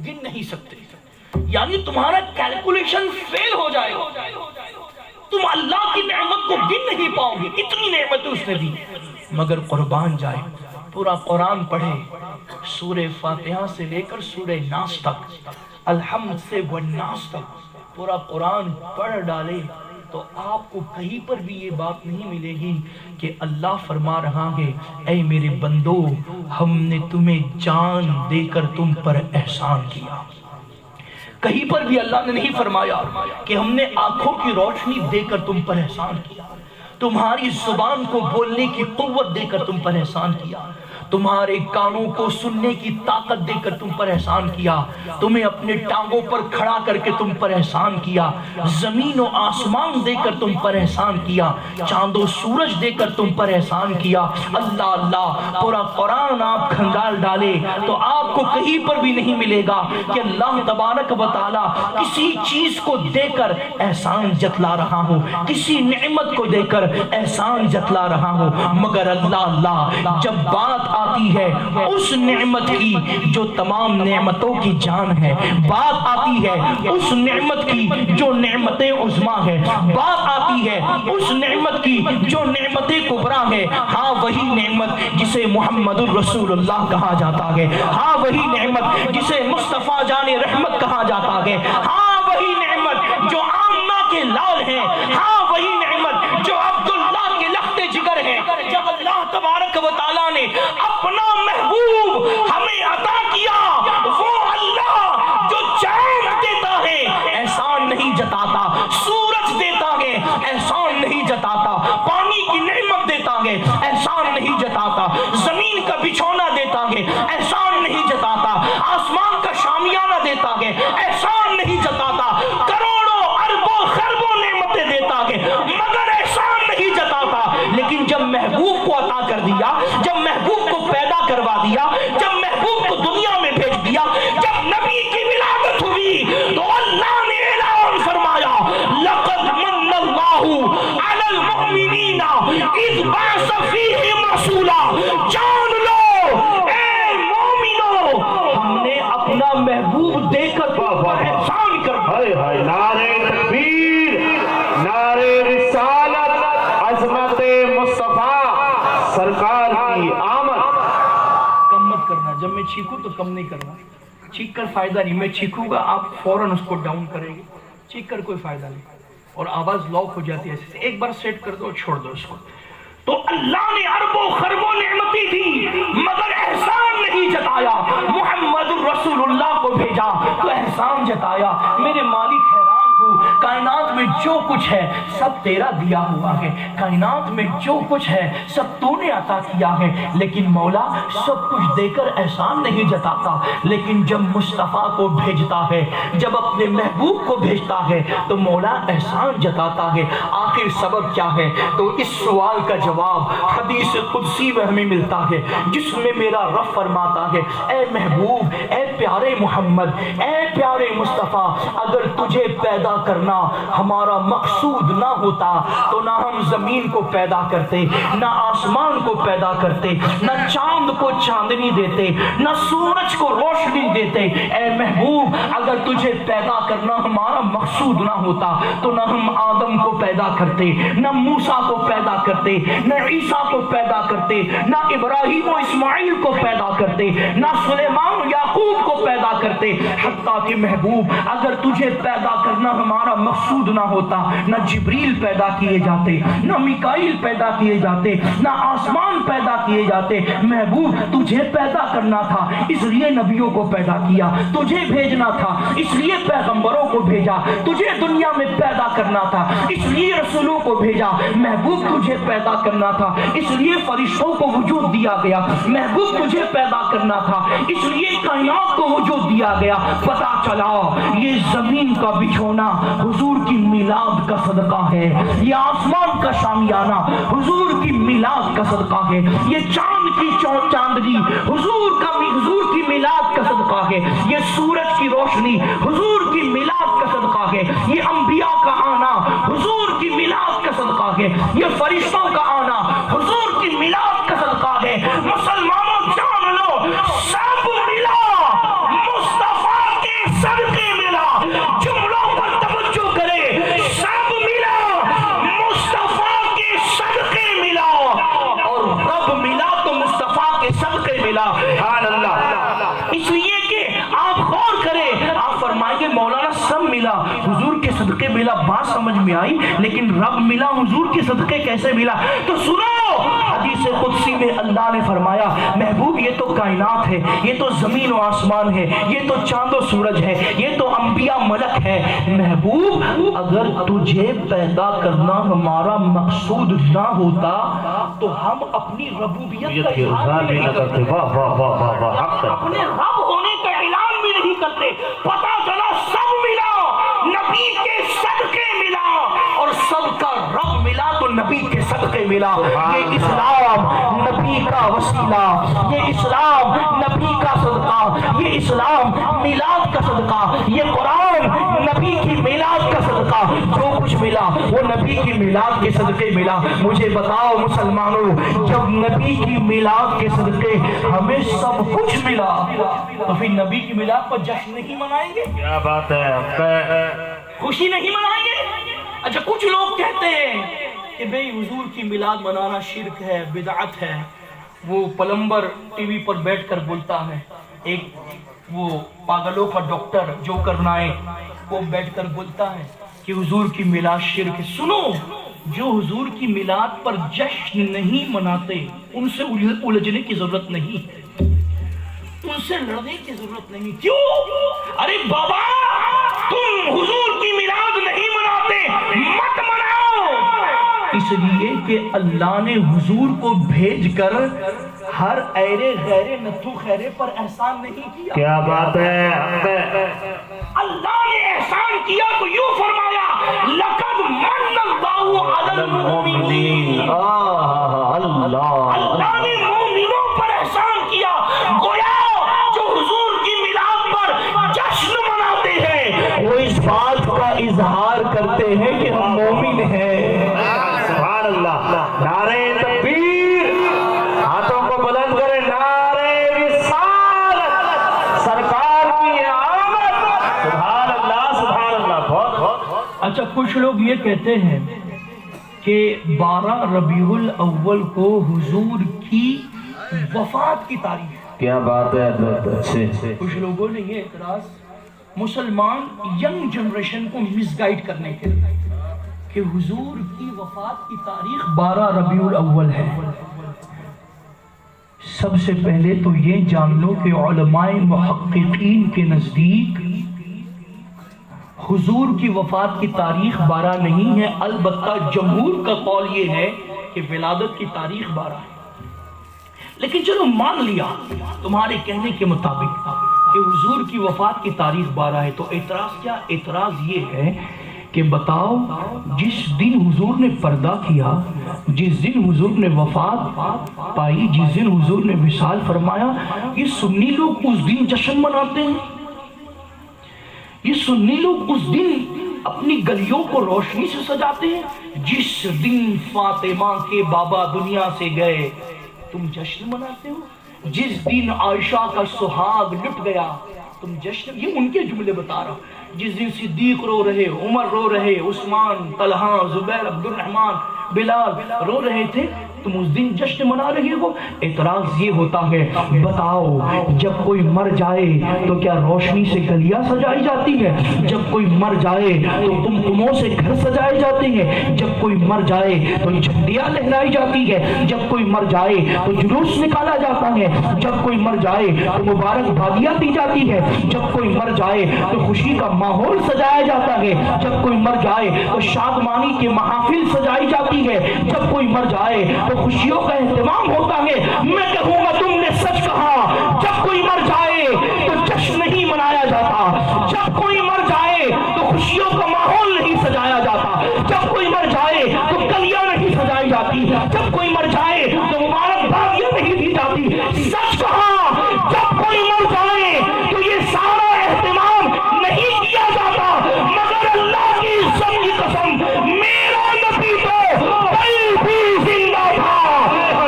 گن نہیں سکتے، یعنی تمہارا کیلکولیشن فیل ہو جائے گا، تم اللہ کی نعمت کو گن نہیں پاؤ گے، اتنی نعمتیں اس نے دی۔ مگر قربان جائے پورا قرآن پڑھے، سورہ فاتحہ سے لے کر سورہ ناس تک، الحمد سے والناس تک پورا قرآن پڑھ ڈالے تو آپ کو کہیں پر بھی یہ بات نہیں ملے گی کہ اللہ فرما رہا ہے اے میرے بندو ہم نے تمہیں جان دے کر تم پر احسان کیا۔ کہیں پر بھی اللہ نے نہیں فرمایا کہ ہم نے آنکھوں کی روشنی دے کر تم پر احسان کیا، تمہاری زبان کو بولنے کی قوت دے کر تم پر احسان کیا، تمہارے کانوں کو سننے کی طاقت دے کر تم پر احسان کیا، تمہیں اپنے ٹانگوں پر کھڑا کر کے تم پر احسان کیا، زمین و آسمان دے کر تم پر احسان کیا، چاند و سورج دے کر تم پر احسان کیا۔ اللہ اللہ پورا قرآن آپ کھنگال ڈالے تو آپ کو کہیں پر بھی نہیں ملے گا کہ اللہ تبارک و تعالی کسی چیز کو دے کر احسان جتلا رہا ہو، کسی نعمت کو دے کر احسان جتلا رہا ہو، مگر اللہ جب بات آتی ہے اس نعمت کی جو تمام نعمتوں کی جان ہے، بات آتی ہے اس نعمت کی جو نعمت عظمیٰ ہے، بات آتی ہے اس نعمت کی جو نعمت کبریٰ ہے، ہاں وہی نعمت جسے محمد الرسول اللہ کہا جاتا ہے، ہاں وہی نعمت جسے مصطفیٰ جان رحمت کہا جاتا ہے، ہاں وہی نعمت جو آمنہ کے لال ہے، ہاں وہی نعمت جو عبداللہ کے لخت جگر ہے۔ جب اللہ تبارک و تعالیٰ نے اپنا محبوب ہمیں عطا کیا، وہ اللہ جو چاند دیتا ہے احسان نہیں جتاتا، سورج دیتا ہے احسان نہیں جتاتا، پانی کی نعمت دیتا ہے احسان نہیں جتاتا، زمین کا بچھونا دیتا ہے احسان نہیں جتاتا، آسمان کا شامیانہ دیتا ہے احسان نہیں جتاتا، کروڑوں اربوں خربوں نعمتیں دیتا ہے مگر احسان نہیں جتاتا۔ لیکن جب محبوب کو عطا کر دیا، جب محبوب کو پیدا کروا دیا، جب محبوب کو دنیا میں بھیج دیا، جب نبی کی ولادت ہوئی تو اللہ نے اعلان فرمایا لقد من اللہ علی المؤمنین اذ بعث فیہم رسولا، جان لو اے مومنو ہم نے اپنا محبوب دے کر احسان کر دیا۔ نعرہ تکبیر، نعرہ رسالت، عظمت مصطفیٰ سرکار کی آمد۔ کم مت کرنا، جب میں چیخوں تو کم نہیں کرنا، چیخ کر فائدہ نہیں، میں چیخوں گا آپ فوراً اس کو ڈاؤن کریں گے، چیخ کر کوئی فائدہ نہیں، اور آواز لاک ہو جاتی ہے ایسے، ایک بار سیٹ کر دو چھوڑ دو اس کو۔ تو اللہ نے اربوں خربوں نعمتیں دی مگر احسان نہیں جتایا، محمد الرسول اللہ کو بھیجا تو احسان جتایا۔ میرے مالک حیران ہوں کائنات میں جو کچھ ہے سب تیرا دیا ہوا ہے، کائنات میں جو کچھ ہے سب تو نے عطا کیا ہے، لیکن مولا سب کچھ دے کر احسان نہیں جتاتا، لیکن جب مصطفیٰ کو بھیجتا ہے، جب اپنے محبوب کو بھیجتا ہے تو مولا احسان جتاتا ہے۔ آخر سبب کیا ہے؟ تو اس سوال کا جواب حدیث قدسی میں ہمیں ملتا ہے، جس میں میرا رب فرماتا ہے اے محبوب، اے پیارے محمد، اے پیارے مصطفیٰ، اگر تجھے پیدا کرنا ہمارا مقصود نہ ہوتا تو نہ ہم زمین کو پیدا کرتے، نہ آسمان کو پیدا کرتے، نہ چاند کو چاندنی دیتے، نہ سورج کو روشنی دیتے۔ اے محبوب، اگر تجھے پیدا کرنا ہمارا مقصود نہ ہوتا تو نہ ہم آدم کو پیدا کرتے، نہ موسیٰ کو پیدا کرتے، نہ عیسیٰ کو پیدا کرتے، نہ ابراہیم و اسماعیل کو پیدا کرتے، نہ سلیمان و یعقوب کو پیدا کرتے۔ حتیٰ کہ محبوب اگر تجھے پیدا کرنا ہمارا مقصود نہ ہوتا نہ جبریل پیدا کیے جاتے، نہ میکائیل پیدا کیے جاتے، نہ آسمان پیدا کیے جاتے۔ محبوب تجھے پیدا کرنا تھا اس لیے نبیوں کو پیدا کیا، تجھے بھیجنا تھا اس لیے پیغمبروں کو بھیجا، تجھے دنیا میں پیدا کرنا تھا اس لیے رسولوں کو بھیجا۔ محبوب تجھے پیدا کرنا تھا اس لیے فرشتوں کو وجود دیا گیا، محبوب تجھے پیدا کرنا تھا اس لیے کائنات کو وجود دیا گیا۔ پتا چلا یہ زمین کا بچھونا حضور کی میلاد کا صدقہ ہے، یہ آسمان کا شامیانہ حضور کی میلاد کا صدقہ ہے، یہ چاند کی چاندنی حضور کی میلاد کا صدقہ ہے، یہ سورج کی روشنی حضور کی میلاد کا صدقہ ہے، یہ انبیاء کا آنا حضور کی میلاد کا صدقہ ہے، یہ فرشتوں کا آنا حضور کی میلاد کا صدقہ ہے۔ مسلمانوں جان لو، سب ملا مصطفیٰ کے صدقے ملا۔ جملوں پر توجہ کرے، سب ملا مصطفیٰ کے صدقے ملا، اور رب ملا تو مصطفیٰ کے صدقے ملا۔ سبحان اللہ۔ اس لیے کہ آپ غور کریں، آپ فرمائیں گے مولانا سب ملا، حضور کے صدقے ملا، بات سمجھ میں آئی، لیکن رب ملا حضور کے صدقے کیسے ملا؟ تو سنو، حدیث قدسی میں اللہ نے فرمایا محبوب یہ تو کائنات ہے، یہ تو زمین و آسمان ہے، یہ تو چاند و سورج ہے، یہ تو انبیاء ملک ہے۔ محبوب اگر تجھے پیدا کرنا ہمارا مقصود نہ ہوتا تو ہم اپنی ربوبیت کا اظہار نہیں کرتے، اپنے رب ہونے کا اعلان بھی نہیں کرتے۔ پتا چلا سب ملا، نبی کے صدقے ملا، اور سب کا رب ملا تو نبی کے صدقے ملا۔ یہ اسلام نبی کا وسیلہ، یہ اسلام نبی کا صدقہ، یہ اسلام میلاد کا صدقہ، یہ قرآن نبی کی میلاد کا صدقہ۔ جو کچھ ملا وہ نبی کی میلاد کے صدقے ملا۔ مجھے بتاؤ مسلمانوں، جب نبی کی میلاد کے صدقے ہمیں سب کچھ ملا تو پھر نبی کی میلاد پر جشن نہیں منائیں گے؟ کیا بات ہے، خوشی نہیں منائیں گے؟ اچھا کچھ لوگ کہتے ہیں کہ بھئی حضور کی میلاد منانا شرک ہے، بدعت ہے۔ وہ پلمبر ٹی وی پر بیٹھ کر بولتا ہے، ایک وہ پاگلوں کا ڈاکٹر جو کرنائے وہ بیٹھ کر بولتا ہے کہ حضور کی میلاد شرک ہے۔ سنو، جو حضور کی میلاد پر جشن نہیں مناتے ان سے الجھنے کی ضرورت نہیں ہے، ان سے لڑنے کی ضرورت نہیں۔ کیوں؟ ارے بابا تم حضور کی میلاد نہیں مناتے، مت مناؤ، اس لیے کہ اللہ نے حضور کو بھیج کر ہر ایرے غیرے نتھو خیرے پر احسان نہیں کیا۔ کیا بات ہے، اللہ نے احسان کیا تو یوں فرمایا لقد من اللہ علی المؤمنین، اللہ نے مومنوں پر احسان کیا۔ گویا جو حضور کی میلاد پر جشن مناتے ہیں وہ اس بات کا اظہار کرتے ہیں کہ ہم مومن ہیں۔ سبحان اللہ، نعرہ تکبیر، ہاتھوں کو بلند کریں، نعرہ رسالت، سرکار کی آمد، سبحان اللہ سبحان اللہ۔ بہت اچھا کچھ لوگ یہ کہتے ہیں کہ 12 ربیع الاول کو حضور کی وفات کی تاریخ ہے۔ کیا بات ہے، اچھے۔ کچھ لوگوں نے یہ اعتراض مسلمان ینگ جنریشن کو مس گائیڈ کرنے کے لیے کہ حضور کی وفات کی تاریخ 12 ربیع الاول ہے۔ سب سے پہلے تو یہ جان لو کہ علماء محققین کے نزدیک حضور کی وفات کی تاریخ 12 نہیں ہے، البتہ جمہور کا قول یہ ہے کہ ولادت کی تاریخ 12 ہے۔ لیکن چلو مان لیا تمہارے کہنے کے مطابق کہ حضور کی وفات کی تاریخ 12 ہے، تو اعتراض کیا؟ اعتراض یہ ہے کہ بتاؤ جس دن حضور نے پردہ کیا، جس دن حضور نے وفات پائی، جس دن حضور نے وصال فرمایا، یہ سنی لوگ اس دن جشن مناتے ہیں، یہ سنی لوگ اس دن اپنی گلیوں کو روشنی سے سجاتے ہیں۔ جس دن فاطمہ کے بابا دنیا سے گئے تم جشن مناتے ہو، جس دن عائشہ کا سہاگ لٹ گیا تم جشن، یہ ان کے جملے بتا رہا ہوں۔ جس دن صدیق رو رہے، عمر رو رہے، عثمان، طلحہ، زبیر، عبد الرحمن، بلال رو رہے تھے، تم اس دن جشن منا رہے ہو۔ اعتراض یہ ہوتا ہے بتاؤ جب کوئی مر جائے تو کیا روشنی سے گلیاں سجائی جاتی ہے؟ جب کوئی مر جائے تو تمتموں سے گھر سجائے جاتے ہیں؟ جب کوئی مر جائے تو جھنڈیاں لہرائی جاتی ہے؟ جب کوئی مر جائے تو جلوس نکالا جاتا ہے؟ جب کوئی مر جائے تو مبارک بادیاں دی جاتی ہے؟ جب کوئی مر جائے تو خوشی کا ماحول سجایا جاتا ہے؟ جب کوئی مر جائے تو شادمانی کے محافل سجائی جاتی ہے؟ جب کوئی مر جائے تو خوشیوں کا اہتمام ہوتا ہے؟ میں کہوں گا تم نے سچ کہا، جب کوئی مر جائے تو جشن نہیں منایا جاتا، جب کوئی مر جائے تو خوشیوں کا ماحول نہیں سجایا جاتا، جب کوئی مر جائے تو گلیاں نہیں سجائی جاتی، جب کوئی مر جائے تو مبارک بادیاں نہیں دی جاتی۔ سچ کہا، جب کوئی مر جائے تو یہ سارا اہتمام نہیں کیا جاتا، مگر اللہ کی عزت کی قسم میرا نبی تو کل بھی زندہ تھا،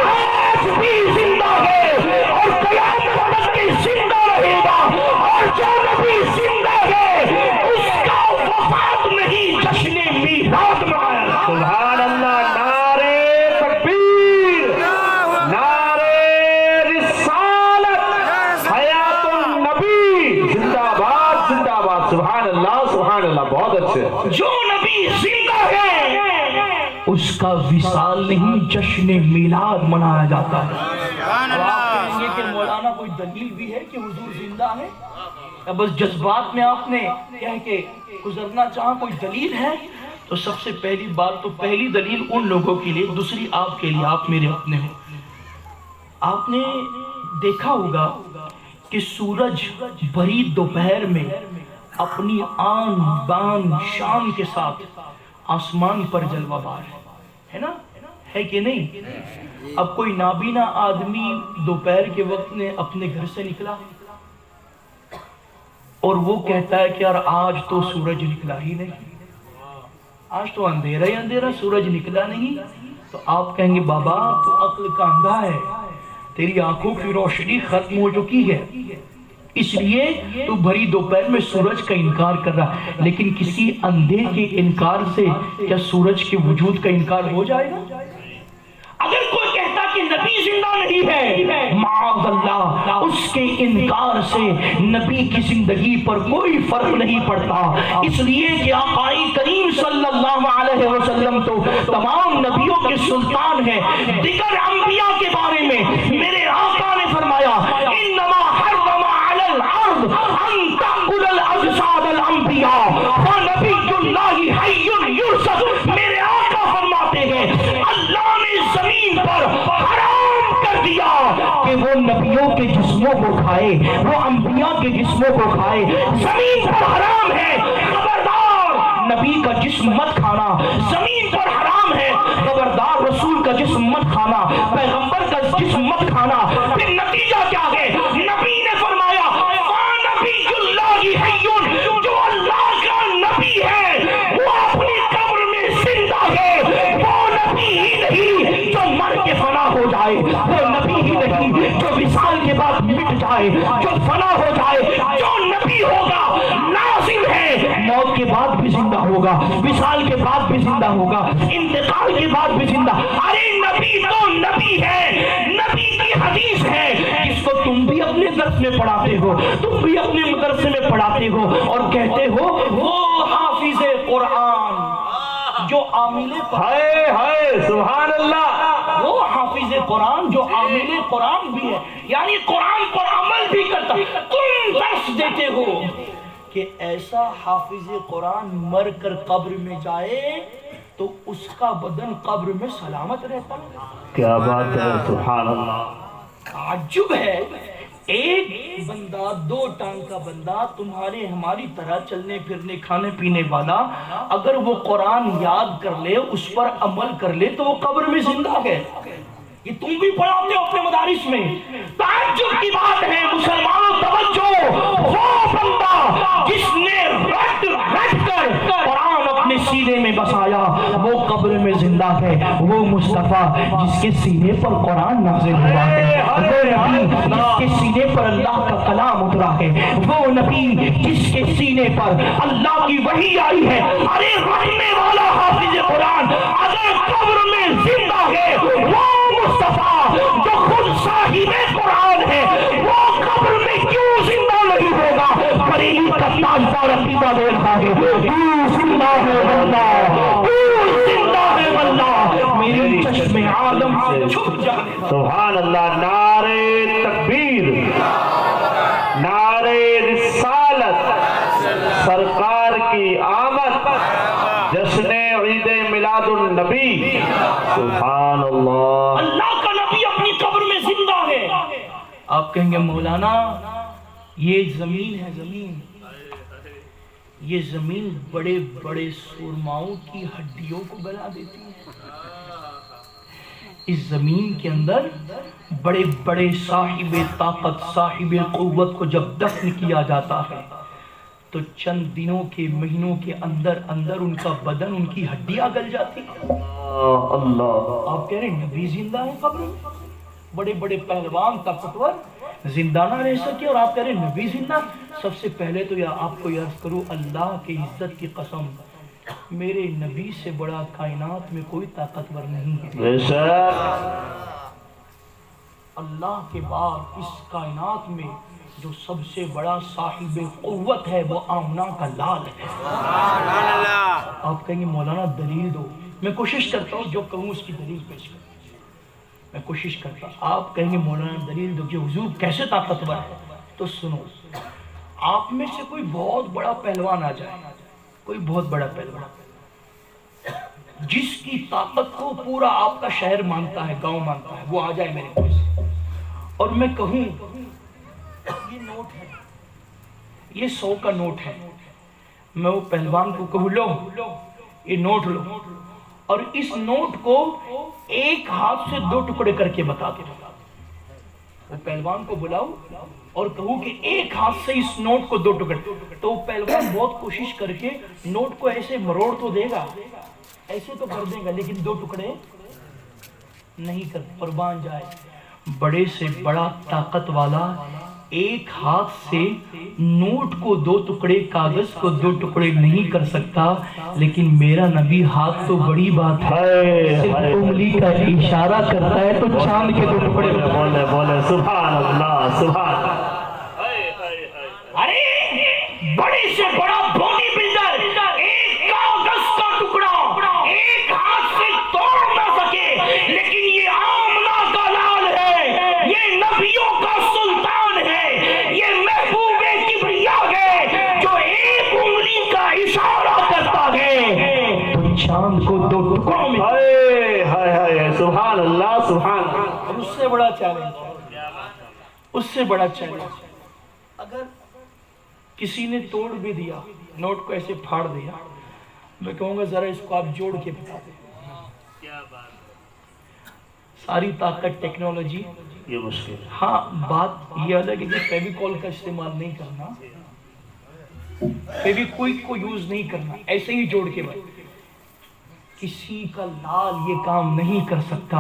آج بھی زندہ ہے اور قیامت تک کے زندہ رہے گا، اور جو نبی زندہ ہے اس کا وفات نہیں جشن میلاد منایا جاتا۔ سبحان اللہ، نعرے تکبیر، نعرے رسالت، حیات النبی، زندہ باد زندہ باد، سبحان اللہ سبحان اللہ، بہت اچھے۔ جو نبی زندہ ہے اس کا وصال نہیں جشن میلاد منایا جاتا ہے۔ اب آپ کہیں گے کہ مولانا کوئی دلیل بھی ہے کہ حضور زندہ ہے؟ یا بس جذبات میں آپ نے کہہ کے گزرنا چاہا؟ کوئی دلیل ہے؟ تو سب سے پہلی بات تو پہلی دلیل ان لوگوں کے لیے، دوسری آپ کے لیے، آپ میرے اپنے ہو۔ آپ نے دیکھا ہوگا کہ سورج بھری دوپہر میں اپنی آن بان شان کے ساتھ آسمان پر جلوہ بار ہے نا، ہے کہ نہیں؟ اب کوئی نابینا آدمی دوپہر کے وقت نے اپنے گھر سے نکلا اور وہ کہتا ہے کہ یار آج تو سورج نکلا ہی نہیں، آج تو اندھیرا ہی اندھیرا، سورج نکلا نہیں، تو آپ کہیں گے بابا تو عقل کا اندھا ہے، تیری آنکھوں کی روشنی ختم ہو چکی ہے، اس لیے تو بھری دوپہر میں سورج کا انکار کر رہا ہے۔ لیکن کسی اندھے کے انکار سے کیا سورج کے وجود کا انکار ہو جائے گا؟ اگر کوئی کہتا کہ نبی زندہ نہیں ہے، معاذ اللہ، اس کے انکار سے نبی کی زندگی پر کوئی فرق نہیں پڑتا، اس لیے کہ آقا کریم صلی اللہ علیہ وسلم تو تمام نبیوں کے سلطان ہیں۔ دیگر انبیاء کے بارے میں میرے آقا نے فرمایا انما حرم علی الارض ان تأکل الاجساد الانبیاء فنبی اللہ حی یرزق۔ میرے آقا فرماتے ہیں اللہ نے زمین پر حرام کر دیا کہ وہ نبیوں کے جسموں کو کھائے، وہ انبیاء کے جسموں کو کھائے، زمین پر حرام ہے، خبردار نبی کا جسم مت کھانا، زمین پر حرام ہے، خبردار رسول کا جسم مت کھانا، پیغمبر کا جسم مت کھانا۔ پھر نتیجہ کیا ہے؟ نبی نے فرمایا فَنَبِيُّ اللَّهِ حَيٌّ، جو اللہ کا نبی ہے وہ اپنی قبر میں زندہ ہے، وہ نبی ہی نہیں جو مر کے فنا ہو جائے، وہ نبی ہی نہیں جو وصال کے بعد مٹ جائے، جو فنا ہو جائے، جو نبی ہوگا لازم ہے موت کے بعد بھی زندہ ہوگا، وصال کے بعد بھی زندہ ہوگا، انتقال کے بعد بھی زندہ۔ ارے نبی تو نبی ہے، نبی کی حدیث ہے جس کو تم بھی اپنے درس میں پڑھاتے ہو، تم بھی اپنے مدرسے میں پڑھاتے ہو اور کہتے ہو وہ حافظ قرآن جو عامل ہائے ہائے سبحان اللہ، وہ حافظ قرآن جو عامل قرآن بھی ہے، یعنی قرآن پر عمل بھی کرتا۔ تم درس دیتے ہو کہ ایسا حافظ قرآن مر کر قبر میں جائے تو اس کا بدن قبر میں سلامت رہتا ہے. کیا بات ہے، سبحان اللہ. تعجب ہے، ایک بندہ، 2 ٹانگ کا بندہ، تمہارے ہماری طرح چلنے پھرنے کھانے پینے والا، اگر وہ قرآن یاد کر لے، اس پر عمل کر لے تو وہ قبر میں زندہ ہے. یہ تم بھی پڑھاتے ہو اپنے مدارس میں. تعجب کی بات ہے مسلمانوں، توجہ، وہ بندہ جس نے رٹ کر قرآن اپنے سینے میں بسایا وہ قبر میں زندہ ہے. وہ مصطفیٰ جس کے سینے پر قرآن نازل ہوا ہے، وہ نبی جس کے سینے پر اللہ کا کلام اترا ہے، وہ نبی جس کے سینے پر اللہ کی وحی آئی ہے. ارے رٹنے والا حافظ قرآن اگر قبر میں زندہ ہے، وہ مصطفیٰ جو خود صاحب قرآن ہے وہ قبر میں کیوں زندہ نہیں ہوگا؟ بریلی کا تاجدار عقیدہ دے رہا ہے، زندہ ہے واللہ، زندہ ہے واللہ، میری چشم عالم سے چھپ جانے. سبحان اللہ. نعرہ تکبیر، نعرہ رسالت، سرکار کی آمد، جشن عید میلاد النبی. سبحان اللہ. اللہ کا نبی اپنی قبر میں زندہ ہے. آپ کہیں گے مولانا یہ زمین ہے، زمین، یہ زمین بڑے بڑے سرماؤں کی ہڈیوں کو گلا دیتی ہے. اس زمین کے اندر بڑے بڑے صاحب طاقت، صاحب قوت کو جب دفن کیا جاتا ہے تو چند دنوں کے، مہینوں کے اندر اندر ان کا بدن، ان کی ہڈیاں گل جاتی ہیں. اللہ. آپ کہہ رہے ہیں نبی زندہ ہے قبر میں، بڑے بڑے پہلوان طاقتور زندہ نہ رہ سکے، اور آپ کہہ رہے ہیں نبی زندہ. سب سے پہلے تو آپ کو یاد کرو، اللہ کی عزت کی قسم، میرے نبی سے بڑا کائنات میں کوئی طاقتور نہیں ہے. اللہ کے بعد اس کائنات میں جو سب سے بڑا صاحب قوت ہے وہ آمنہ کا لال ہے. آپ کہیں گے مولانا دلیل دو. میں کوشش کرتا ہوں جو کہوں اس کی دلیل پیش کروں، میں کوشش کرتا ہوں. آپ کہیں گے مولانا دلیل دو کہ حضور کیسے طاقتور ہے. تو سنو، آپ میں سے کوئی بہت بڑا پہلوان آ جائے، کوئی بہت بڑا پہلوان جس کی طاقت کو پورا آپ کا شہر مانتا ہے، گاؤں مانتا ہے، وہ آ جائے میرے پاس اور میں کہوں یہ نوٹ ہے، یہ 100 کا نوٹ ہے، میں وہ پہلوان کو کہوں لو یہ نوٹ لو، اور اس نوٹ کو ایک ہاتھ سے 2 ٹکڑے کر کے بتا دو. وہ پہلوان کو بلاؤ اور کہوں کہ ایک ہاتھ سے اس نوٹ کو 2 ٹکڑے. تو وہ پہلوان بہت کوشش کر کے نوٹ کو ایسے مروڑ تو دے گا، ایسے تو کر دے گا، لیکن 2 ٹکڑے نہیں کر. قربان جائے، بڑے سے بڑا طاقت والا ایک ہاتھ سے نوٹ کو 2 ٹکڑے، کاغذ کو 2 ٹکڑے نہیں کر سکتا، لیکن میرا نبی ہاتھ تو بڑی بات ہے، صرف انگلی کا اشارہ کرتا ہے تو چاند کے 2 ٹکڑے. بولے سبحان اللہ، سبحان اللہ. ارے بڑے سے بڑا باڈی بلڈر ایک کاغذ کا ٹکڑا ایک ہاتھ سے توڑ نہ سکے، لیکن یہ آمنہ کا لال ہے، یہ نبیوں کا سلطان ہے، یہ محبوب کبریا ہے جو ایک انگلی کا اشارہ کرتا ہے تو چاند کو 2 ٹکڑوں میں. سبحان اللہ، سبحان اللہ. اور اس سے بڑا چیلنج، اس سے بڑا چیلنج، اگر کسی نے توڑ بھی دیا، نوٹ کو ایسے پھاڑ دیا، میں کہوں گا ذرا اس کو آپ جوڑ کے بتا دیں. ساری طاقت ٹیکنالوجی یہ مشکل. ہاں بات یہ الگ ہے کہ فیویکول کا استعمال نہیں کرنا، فیویکوئک کو یوز نہیں کرنا، ایسے ہی جوڑ کے بات. کسی کا لال یہ کام نہیں کر سکتا،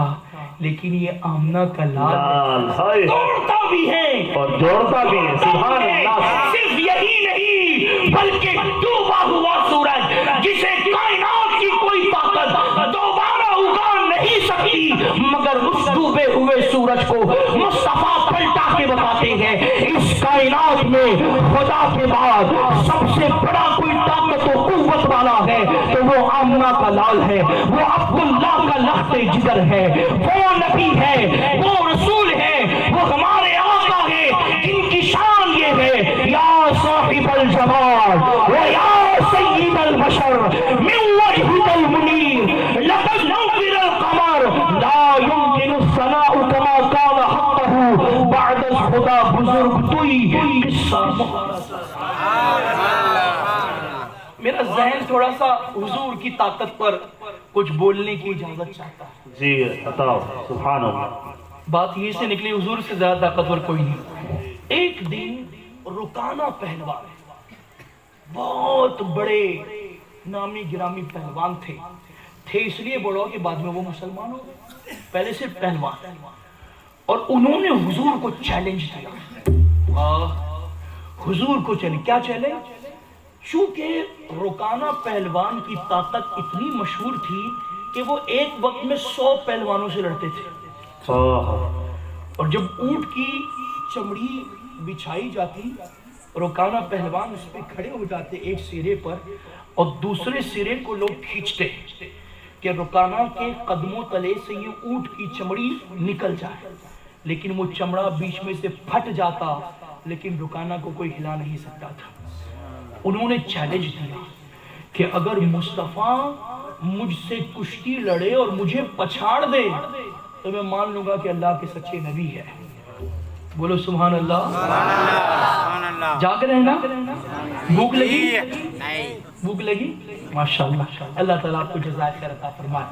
لیکن یہ آمنہ کا لال توڑتا بھی ہے اور جوڑتا بھی ہے. سبحان اللہ. صرف یہی نہیں بلکہ ڈوبا ہوا سورج جسے کائنات کی کوئی طاقت دوبارہ اگا نہیں سکتی، مگر اس ڈوبے ہوئے سورج کو مصطفیٰ پلٹا کے بتاتے ہیں اس کائنات میں خدا کے بعد سب سے بڑا کوئی طاقت و قوت والا ہے تو وہ آمنہ کا لال ہے، وہ عبداللہ کا لخت جگر ہے، وہ نبی ہے، وہ رسول ہے، وہ ہمارے آقا ہے جن کی شان یہ ہے یا صاحب الجمال من وجهك المنير لقد نور القمر لا يمكن الثناء كما كان حقه بعد خدا بزرگ توئی قصہ میرا ذہن تھوڑا سا حضور کی طاقت پر کچھ بولنے کی اجازت چاہتا ہے. جی بتاؤ. سبحان اللہ. بات یہ سے نکلی حضور سے زیادہ طاقتور کوئی نہیں. ایک دن رکانہ پہلوان بہت بڑے نامی گرامی پہلوان تھے اس لیے بڑھو کہ بعد میں وہ مسلمان ہو گئے, پہلے صرف پہلوان, اور انہوں نے حضور کو چیلنج دیا. حضور کو چیلنج, کیا چیلنج؟ چونکہ رکانہ پہلوان کی طاقت اتنی مشہور تھی کہ وہ ایک وقت میں 100 پہلوانوں سے لڑتے تھے. اور جب اونٹ کی چمڑی بچھائی جاتی, رکانہ پہلوان اس پہ کھڑے ہو جاتے ایک سرے پر, اور دوسرے سرے کو لوگ کھینچتے کہ رکانہ کے قدموں تلے سے یہ اونٹ کی چمڑی نکل جائے, لیکن وہ چمڑا بیچ میں سے پھٹ جاتا, لیکن رکانہ کو کوئی ہلا نہیں سکتا تھا. انہوں نے چیلنج دیا کہ اگر مصطفیٰ مجھ سے کشتی لڑے اور مجھے پچھاڑ دے تو میں مان لوں گا کہ اللہ کے سچے نبی ہے. بولو سبحان اللہ. جاگ رہے ہیں نا؟ بھوک لگی؟ بھوک لگی؟ ماشاءاللہ, اللہ تعالیٰ آپ کو جزائے خیر عطا فرمائے.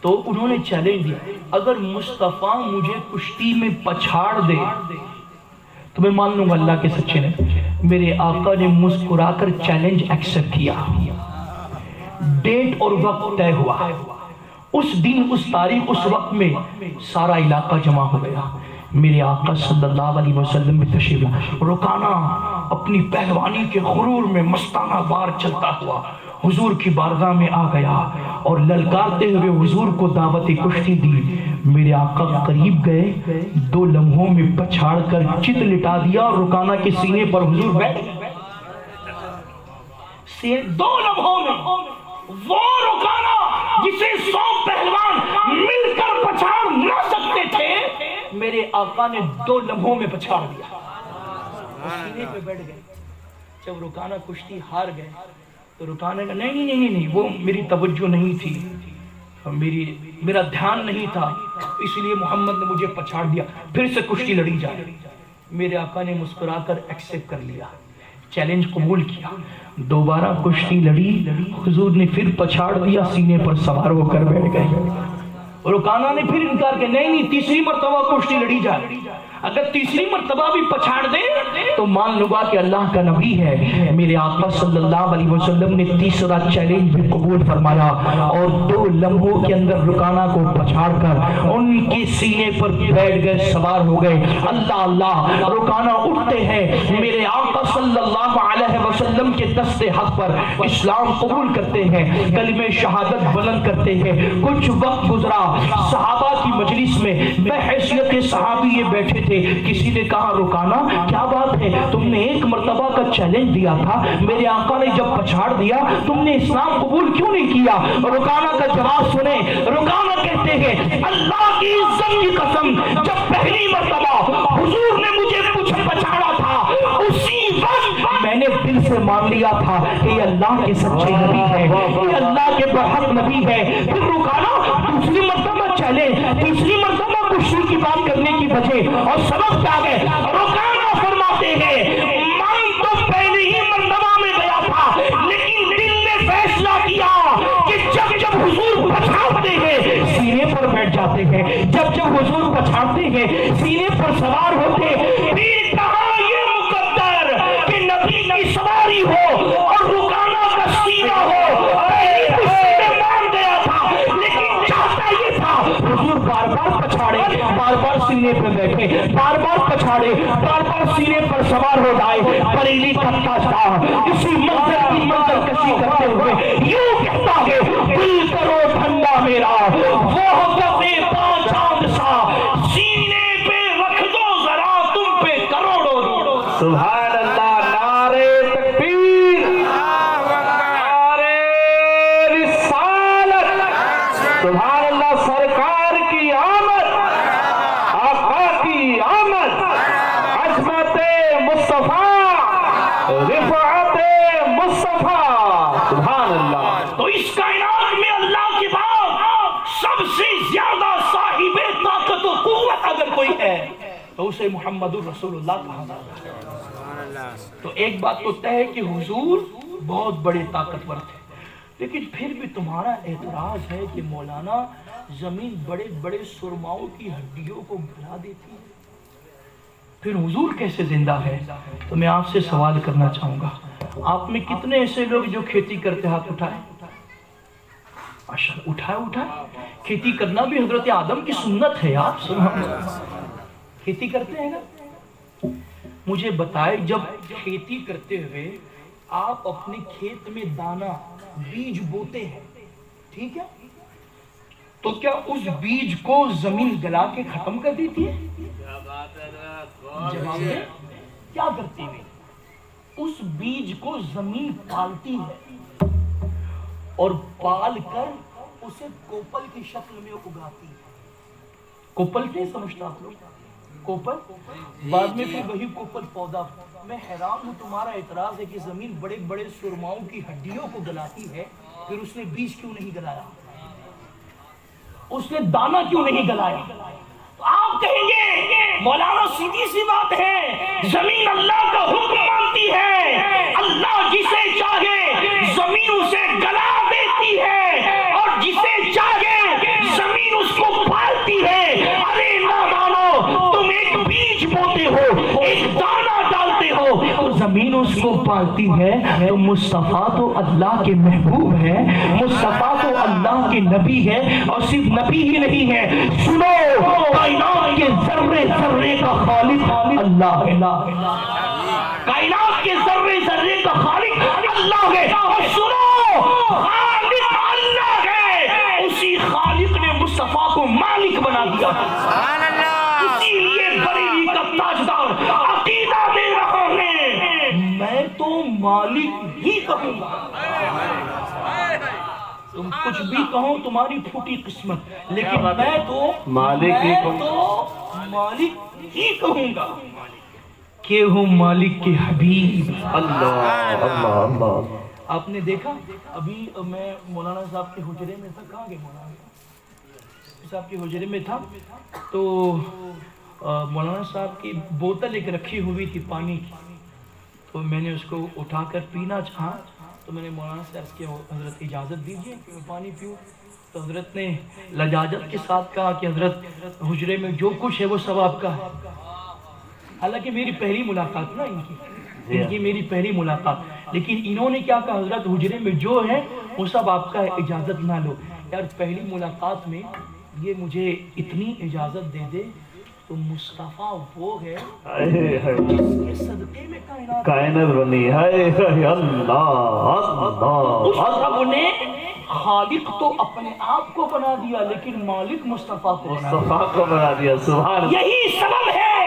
تو انہوں نے چیلنج دیا اگر مصطفیٰ مجھے کشتی میں پچھاڑ دے تو میں مان لوں گا اللہ کے سچے نے. میرے آقا نے مسکرا کر چیلنج ایکسپٹ کیا. ڈیٹ اور وقت طے ہوا. اس دن, اس تاریخ, اس وقت میں سارا علاقہ جمع ہو گیا. میرے آقا صلی اللہ علیہ وسلم میں تشریف لایا. رکانہ اپنی پہلوانی کے غرور میں مستانہ وار چلتا ہوا حضور کی بارگاہ میں آ گیا اور للکارتے ہوئے حضور کو دعوت کشتی دی. میرے آقا قریب گئے, 2 لمحوں میں پچھاڑ کر چت لٹا دیا اور رکانہ کے سینے پر حضور بیٹھ گئے. 2 لمحوں میں وہ رکانہ جسے 100 پہلوان مل کر پچھاڑ نہ سکتے تھے, میرے آقا نے 2 لمحوں میں پچھاڑ دیا. سینے پہ بیٹھ گئے. جب رکانہ کشتی ہار گئے تو رکانہ نے کہا نہیں, وہ میری توجہ نہیں تھی, میرا دھیان نہیں تھا, اس لیے محمد نے مجھے پچھاڑ دیا, پھر سے کشتی لڑی جائے. میرے آقا نے مسکرا کر ایکسپٹ کر لیا, چیلنج قبول کیا. دوبارہ کشتی لڑی, حضور نے پھر پچھاڑ دیا, سینے پر سوار ہو کر بیٹھ گئے. رکانہ نے پھر انکار کیا, نہیں, تیسری مرتبہ کشتی لڑی جائے. اگر تیسری مرتبہ بھی پچھاڑ دے تو مان لوں گا کہ اللہ کا نبی ہے. میرے آقا صلی اللہ علیہ وسلم نے تیسرا چیلنج بھی قبول فرمایا اور 2 لمحوں کے اندر رکانہ کو پچھاڑ کر ان کے سینے پر بیٹھ گئے, سوار ہو گئے. اللہ اللہ, رکانہ اٹھتے ہیں, میرے آقا صلی اللہ علیہ وسلم کے دست حق پر اسلام قبول کرتے ہیں, کلمہ شہادت بلند کرتے ہیں. کچھ وقت گزرا, صحابہ کی مجلس میں بحیثیت صحابی یہ بیٹھے تھے. کسی نے کہا رکانہ کیا بات ہے, تم نے 1 مرتبہ کا چیلنج دیا تھا, میرے آقا نے جب پچھاڑ دیا تم نے اسلام قبول کیوں نہیں کیا؟ رکانہ کا جواب سنیں. رکانہ کہتے ہیں اللہ کی عزت کی قسم, جب پہلی مرتبہ حضور نے مجھے پچھاڑا تھا اسی وقت میں نے دل سے مان لیا تھا کہ یہ اللہ کے سچے نبی ہے, یہ اللہ کے برحق نبی ہے. پھر رکانہ دوسری مرتبہ چیلنج, تیسری مرتبہ کشتی کی بات کرنے کی وجہ اور سبب کیا ہے؟ رکانہ فرماتے ہیں من تو پہلے ہی مرتبہ میں گیا تھا, لیکن دل نے فیصلہ کیا کہ جب حضور پچھاڑتے ہیں سینے پر بیٹھ جاتے ہیں, جب حضور پچھاڑتے ہیں سینے پر سوار ہوتے, پھر کہاں یہ مقدر کہ نبی کی سواری ہو اور رکانہ کا سینہ ہو. مان گیا تھا لیکن چاہتا یہ تھا حضور بار بار پچھاڑے, بار بار سینے پر بیٹھے, بار بار پچھاڑے, بار بار سینے پر سوار ہو جائے. بریلی کرتا تھا اسی منظر کی منظر کشی کرتے ہوئے یوں کہتا ہے دل کرو ٹھنڈا میرا, وہ کبھی 5 چاند سا سینے پہ رکھ دو ذرا تم پہ کروڑوں. سبحان اللہ. نعرے تکبیر, نعرے رسالت. سبحان اللہ. سرکار کی آمد, آقا کی آمد, عظمت مصطفیٰ, رفعت مصطفیٰ. سبحان اللہ. تو ہے تو اسے محمد الرسول اللہ کہا جاتا ہے۔ تو ایک بات تو طے ہے کہ حضور بہت بڑے طاقتور تھے، لیکن پھر بھی تمہارا اعتراض ہے کہ مولانا زمین بڑے بڑے سرماؤں کی ہڈیوں کو گلا دیتی ہے، پھر حضور کیسے زندہ ہے؟ تو میں آپ سے سوال کرنا چاہوں گا، آپ میں کتنے ایسے لوگ جو کھیتی کرتے؟ ہاتھ اٹھائے، اٹھائے۔ کھیتی کرنا بھی حضرت آدم کی سنت ہے یار، سبحان اللہ۔ کھیتی کرتے ہیں نا؟ مجھے بتائے، جب کھیتی کرتے ہوئے آپ اپنے کھیت میں دانا بیج بوتے ہیں، ٹھیک ہے، تو کیا اس بیج کو زمین گلا کے ختم کر دیتی ہے؟ جواب دیں، کیا کرتی ہے؟ اس بیج کو زمین پالتی ہے اور پال کر اسے کوپل کی شکل میں اگاتی ہے۔ کوپل نہیں سمجھتا آپ لوگ؟ کوپل بعد میں پھر وہی کوپل پودا۔ میں حیران ہوں، تمہارا اعتراض ہے کہ زمین بڑے بڑے سرماؤں کی ہڈیوں کو گلاتی ہے، پھر اس نے بیج کیوں نہیں گلایا؟ اس نے دانا کیوں نہیں گلایا؟ تو آپ کہیں گے مولانا سیدھی سی بات ہے، زمین اللہ کا حکم مانتی ہے، اللہ جسے چاہے زمین اسے گلا دیتی ہے اور جسے چاہے زمین اس کو پالتی ہے۔ ارے نادانو، تم ایک بیج بوتے ہو، ایک دانا ڈالتے ہو تو زمین اس کو پالتی ہے۔ تو مصطفیٰ تو اللہ کے محبوب ہے، مصطفیٰ تو اللہ کے نبی ہے، اور صرف نبی ہی نہیں ہے، سنو کائنات کے ذرے ذرے کا خالق اللہ ہے، کائنات کے ذرے ذرے کا خالق اللہ ہے، اور سنو خالق اللہ ہے، اسی خالق نے مصطفیٰ کو مالک بنا دیا، اسی لیے بریلی کا تاجدار عقیدہ دے رہا ہے میں تو مالک ہی کہوں گا۔ تم کچھ بھی کہو، تمہاری پھوٹی قسمت، لیکن میں تو مالک ہی کہوں گا کہ ہوں مالک کے حبیب۔ اللہ اللہ اللہ۔ آپ نے دیکھا ابھی میں مولانا صاحب کے حجرے میں تھا، کہاں گئے مولانا صاحب کے حجرے میں تھا، تو مولانا صاحب کی بوتل ایک رکھی ہوئی تھی پانی کی، تو میں نے اس کو اٹھا کر پینا چاہا، تو میں نے مولانا سے عرض کیا حضرت اجازت دیجیے کہ میں پانی پیوں، تو حضرت نے لجاجت کے ساتھ کہا کہ حضرت حجرے میں جو کچھ ہے وہ سب آپ کا ہے۔ حالانکہ میری پہلی ملاقات نا ان کی میری پہلی ملاقات، لیکن انہوں نے کیا کہا، حضرت حجرے میں جو ہے وہ سب آپ کا ہے، اجازت نہ لو۔ یار پہلی ملاقات میں یہ مجھے اتنی اجازت دے دے تو مصطفیٰ وہ ہے جس کے صدقے میں کائنات بنی ہے۔ اس رب نے خالق تو اپنے آپ کو بنا دیا، لیکن مالک مصطفیٰ کو بنا دیا۔ سبحان، یہی سبب ہے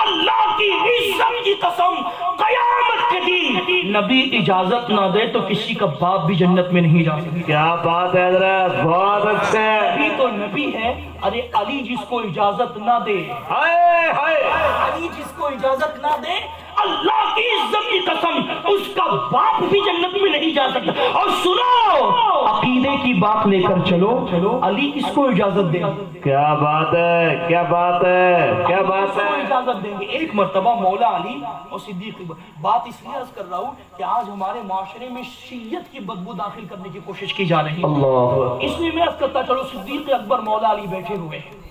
اللہ کی عزت کی قسم قیامت کے دن نبی اجازت نہ دے تو کسی کا باپ بھی جنت میں نہیں جا سکتا۔ کیا بات ہے حضرت، بہت اچھا۔ نبی تو نبی ہے، ارے علی جس کو اجازت نہ دے، علی جس کو اجازت نہ دے، اللہ کی عزت کی قسم اس کا باپ بھی جنت میں نہیں جا سکتا۔ اور سنو، عقیدے کی بات لے کر چلو، علی کس کو اجازت دے؟ کیا بات ہے، کیا بات ہے، کیا بات ہے، اجازت دیں گے۔ ایک مرتبہ مولا علی اور صدیق، بات اس لیے عرض کر رہا ہوں کہ آج ہمارے معاشرے میں شیعت کی بدبو داخل کرنے کی کوشش کی جا رہی ہے، اس لیے میں عرض کرتا چلو، صدیق اکبر مولا علی بیٹھے ہوئے ہیں،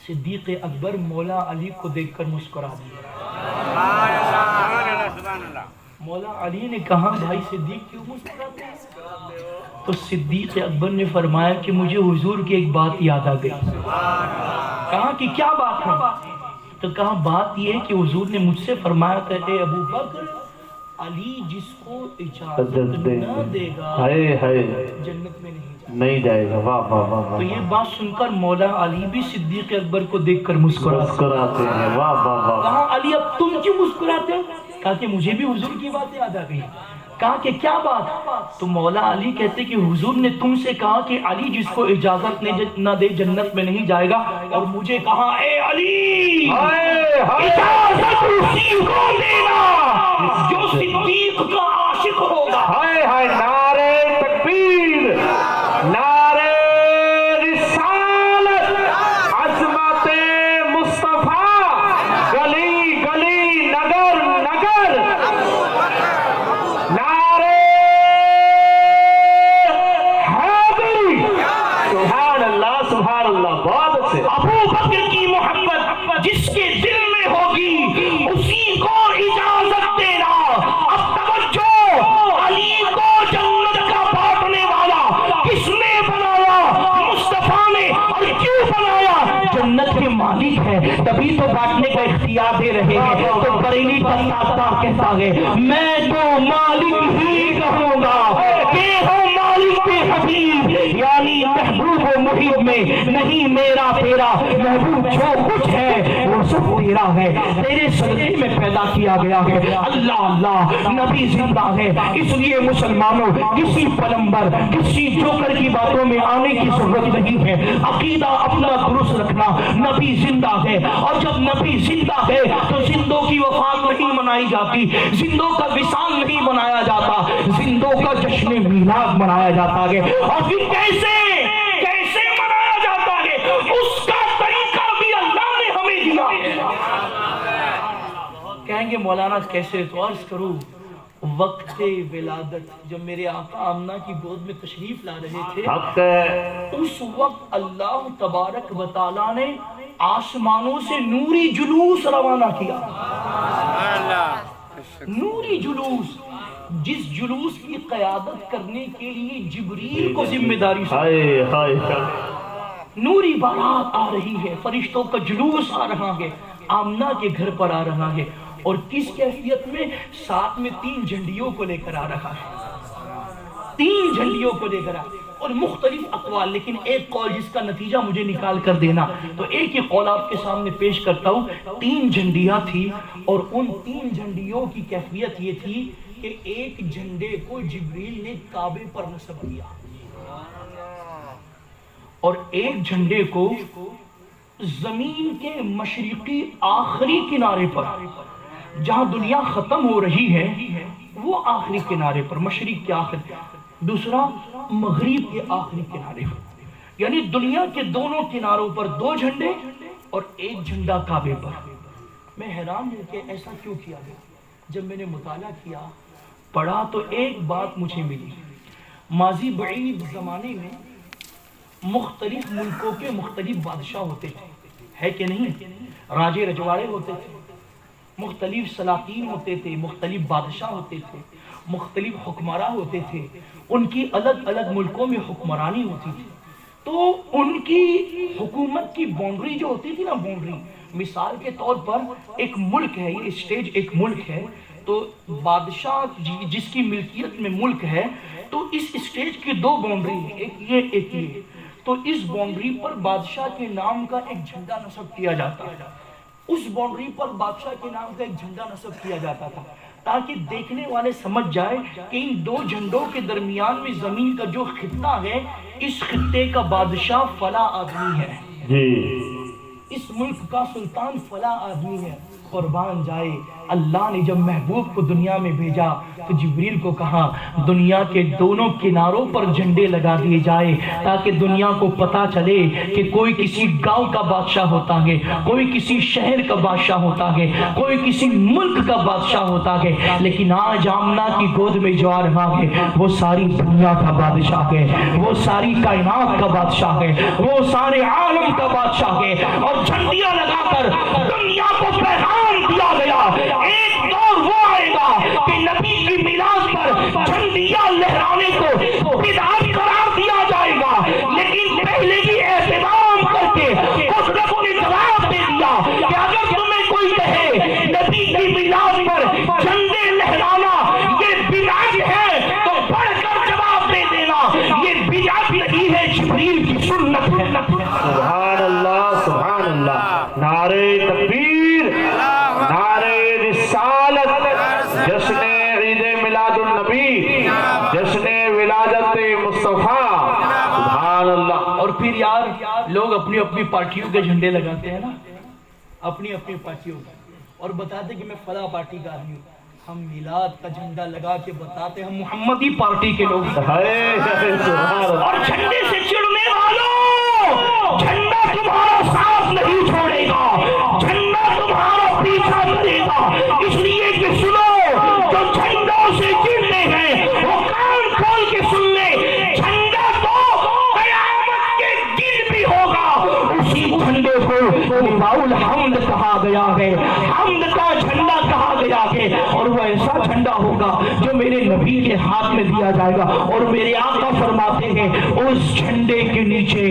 صدیق اکبر مولا علی کو دیکھ کر مسکرا دیا۔ مولا علی نے کہا بھائی صدیق کیوں مسکراتے ہیں؟ تو صدیق اکبر نے فرمایا کہ مجھے حضور کی ایک بات یاد آ گئی۔ کہا کہ کیا بات ہے؟ تو کہا بات یہ ہے کہ حضور نے مجھ سے فرمایا تھا اے ابو بکر، علی جس کو اجازت نہ دے گا جنت میں نہیں جائے گا۔ واہ واہ واہ۔ تو یہ بات سن کر مولا علی بھی صدیق اکبر کو دیکھ کر مسکراتے ہیں۔ واہ واہ واہ۔ کہا علی اب تم کیوں مسکراتے ہو؟ کہا کہ مجھے بھی حضور کی بات یاد آ گئی۔ کہا کہ کیا بات؟ تو مولا علی کہتے کہ حضور نے تم سے کہا کہ علی جس کو اجازت نہ دے جنت میں نہیں جائے گا، اور مجھے کہا اے علی اجازت اسی کو دینا جو صدیق کا عاشق ہوگا۔ ہائے ہائے، نعرہ تکبیر، نعرہ رسالت، عظمت گرا دے رہے ہیں تو بریلی کا تاجدار کہتا ہے میں تو مالک ہی کہوں گا کہ ہو مالک کے حبیب، یعنی محبوب و محب میں نہیں میرا تیرا، محبوب جو کچھ ہے وہ سب تیرا ہے، تیرے صدقے میں پیدا کیا گیا ہے۔ اللہ اللہ، نبی زندہ ہے، اس لیے مسلمانوں کسی پلمبر کسی جوکر کی باتوں میں آنے کی ضرورت نہیں ہے، عقیدہ اپنا درست رکھنا، نبی زندہ ہے، اور جب نبی زندہ ہے تو زندوں کی وفات نہیں منائی جاتی، زندوں کا وصال نہیں منایا جاتا، زندوں کا جشن میلاد منایا جاتا ہے۔ اور پھر کیسے منایا جاتا ہے، اس کا طریقہ بھی اللہ نے ہمیں دیا ہے۔ کہیں گے مولانا کیسے؟ تو عرض کروں، وقت ولادت جب میرے آقا آمنہ کی گود میں تشریف لا رہے تھے، اس وقت اللہ تبارک و تعالیٰ نے آسمانوں سے نوری جلوس روانہ کیا، نوری جلوس، جس جلوس کی قیادت کرنے کے لیے جبریل کو ذمہ داری نوری بارات آ رہی ہے، فرشتوں کا جلوس آ رہا ہے، آمنہ کے گھر پر آ رہا ہے، اور کس کیفیت میں؟ ساتھ میں 3 جھنڈیوں کو لے کر آ رہا ہے، 3 جھنڈیوں کو لے کر آ، اور مختلف اقوال، لیکن ایک قول جس کا نتیجہ مجھے نکال کر دینا، تو ایک ہی قول آپ کے سامنے پیش کرتا ہوں۔ 3 جھنڈیاں تھی، اور ان 3 جھنڈیوں کی کیفیت یہ تھی کہ ایک جھنڈے کو جبریل نے کعبے پر نصب کیا، اور ایک جھنڈے کو زمین کے مشرقی آخری کنارے پر، جہاں دنیا ختم ہو رہی ہے وہ آخری کنارے پر، مشرق کے آخر، دوسرا مغرب کے آخری کنارے پر، یعنی دنیا کے دونوں کناروں پر 2 جھنڈے اور ایک جھنڈا کعبے پر۔ میں حیران ہوں کہ ایسا کیوں کیا گیا؟ جب میں نے مطالعہ کیا، پڑھا، تو ایک بات مجھے ملی، ماضی بعید زمانے میں مختلف ملکوں کے مختلف بادشاہ ہوتے تھے، ہے کہ نہیں؟ راجے رجواڑے ہوتے تھے، مختلف سلاطین ہوتے تھے، مختلف بادشاہ ہوتے تھے، مختلف حکمراں ہوتے تھے، ان کی الگ الگ ملکوں میں حکمرانی ہوتی تھی، تو ان کی حکومت کی باؤنڈری جو ہوتی تھی نا، باؤنڈری، مثال کے طور پر ایک ملک ہے، یہ اسٹیج ایک ملک ہے، تو بادشاہ جس کی ملکیت میں ملک ہے، تو اس اسٹیج کی 2 باؤنڈری ہیں، ایک یہ ایک یہ، تو اس باؤنڈری پر بادشاہ کے نام کا ایک جھنڈا نصب کیا جاتا ہے، اس باؤنڈری پر بادشاہ کے نام کا ایک جھنڈا نصب کیا جاتا تھا، تاکہ دیکھنے والے سمجھ جائے کہ ان 2 جھنڈوں کے درمیان میں زمین کا جو خطہ ہے، اس خطے کا بادشاہ فلاں آدمی ہے، اس ملک کا سلطان فلاں آدمی ہے۔ قربان جائے، اللہ نے جب محبوب کو دنیا میں بھیجا تو جبریل کو کہا دنیا کے دونوں کناروں پر جھنڈے لگا دیے جائے، تاکہ دنیا کو پتا چلے کہ کوئی کسی گاؤں کا بادشاہ ہوتا ہے، کوئی کسی شہر کا بادشاہ ہوتا ہے، کوئی کسی ملک کا بادشاہ ہوتا ہے، لیکن آج آمنہ کی گود میں جو آ رہا ہے وہ ساری دنیا کا بادشاہ ہے، وہ ساری کائنات کا بادشاہ ہے، وہ سارے عالم کا بادشاہ ہے، اور جھنڈیاں لگا کر دنیا کو پیغام دیا گیا۔ ایک دور وہ آئے گا کہ نبی کی میلاد پر جھنڈیاں لہرانے کو بدعت قرار دیا جائے گا، لیکن پہلے ہی اہتمام کر کے قدرت نے جواب دے دیا کہ اگر تمہیں کوئی کہے نبی کی میلاد پر جھنڈے لہرانا یہ بدعت ہے، تو پڑھ کر جواب دے دینا یہ بدعت نہیں ہے، جبریل کی سنت ہے۔ سبحان اللہ، سبحان اللہ، نعرہ تکبیر، نعرہ رسالت، جشن عید میلاد النبی، جشن ولادت مصطفیٰ، سبحان اللہ۔ اور پھر یار لوگ اپنی اپنی پارٹیوں کے جھنڈے لگاتے ہیں نا، اپنی اپنی پارٹیوں کا، اور بتاتے کہ میں فلاں پارٹی کا آدمی ہوں۔ ہم میلاد کا جھنڈا لگا کے بتاتے ہم محمدی پارٹی کے لوگ ہیں، اور جھنڈے سے چڑھنے والوں، جھنڈا تمہارا ساتھ نہیں چھوڑے گا، جھنڈا تمہارا پیچھا کرے گا، اس لیے کہ سنو، جو جھنڈوں سے چڑھنے ہیں وہ کان کھول کے سن لے، جھنڈا تو قیامت کے دن بھی ہوگا، اسی جھنڈے کو لواء الحمد کہا گیا ہے، حمد کا جھنڈا کہا گیا ہے، اور وہ ایسا جھنڈا ہوگا جو میرے نبی کے ہاتھ میں دیا جائے گا، اور میرے آقا فرماتے ہیں اس جھنڈے کے نیچے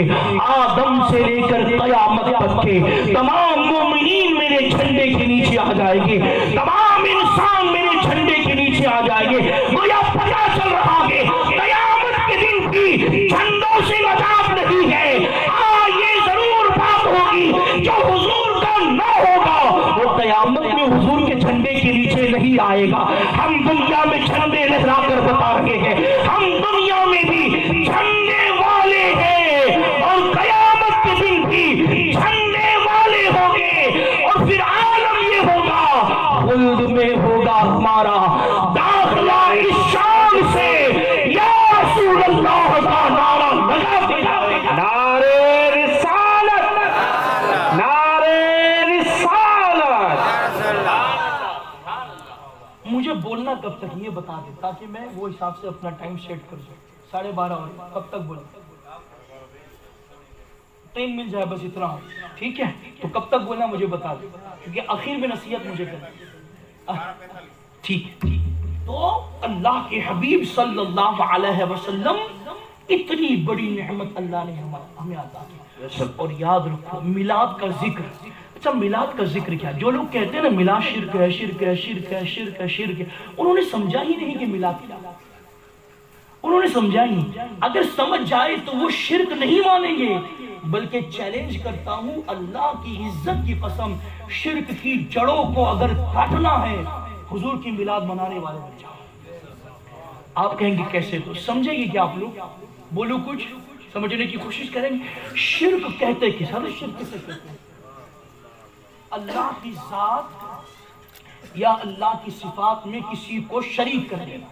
آدم سے لے کر قیامت تک کے تمام مومنین میرے میرے جھنڈے کے نیچے آ جائے گی، تمام انسان میرے جھنڈے کے نیچے آ جائے گے۔ گویا پتہ چل رہا ہے قیامت کے دن کی جھنڈوں سے نجات نہیں ہے۔ ہاں یہ ضرور بات ہوگی، جو حضور کا نہ ہوگا وہ قیامت میں حضور کے جھنڈے کے نیچے نہیں آئے گا۔ ہم دنیا میں جھنڈے لہرا کر بتا رہے ہیں، ہم دنیا میں بھی جھنڈے والے ہیں اور قیامت کے دن بھی جھنڈے والے ہوں گے، اور پھر عالم یہ ہوگا، خلد میں ہوگا ہمارا داخلہ اس شان سے یا رسول اللہ کا نعرہ لگا دیا۔ نعرے رسالت، نعرے رسالت۔ مجھے بولنا کب تک یہ بتا دے تاکہ میں وہ حساب سے اپنا ٹائم سیٹ کر دوں۔ 12:30 ہو رہے، کب تک بولنا؟ ٹرین مل جائے بس اتنا ہو، ٹھیک ہے؟ تو کب تک بولنا مجھے بتا دے، کیونکہ آخر میں نصیحت مجھے کرنا، ٹھیک ہے؟ تو اللہ کے حبیب صلی اللہ علیہ وسلم اتنی بڑی نعمت اللہ نے ہمیں عطا کی۔ اور یاد رکھو میلاد کا ذکر، اچھا میلاد کا ذکر کیا؟ جو لوگ کہتے ہیں نا میلاد شرک ہے، شرک ہے، شرک ہے، شرک ہے، شرک ہے، انہوں نے سمجھا ہی نہیں کہ میلاد کیا، انہوں نے سمجھا ہی نہیں۔ اگر سمجھ جائے تو وہ شرک نہیں مانیں گے، بلکہ چیلنج کرتا ہوں اللہ کی عزت کی قسم، شرک کی جڑوں کو اگر کاٹنا ہے حضور کی میلاد منانے والے بن جاؤ۔ آپ کہیں گے کیسے؟ تو سمجھیں گے کہ آپ لوگ بولو کچھ سمجھنے کی کوشش کریں گے۔ شرک کہتے کس حد؟ شرک کسے کہتے ہیں؟ اللہ کی ذات یا اللہ کی صفات میں کسی کو شریک کر دینا،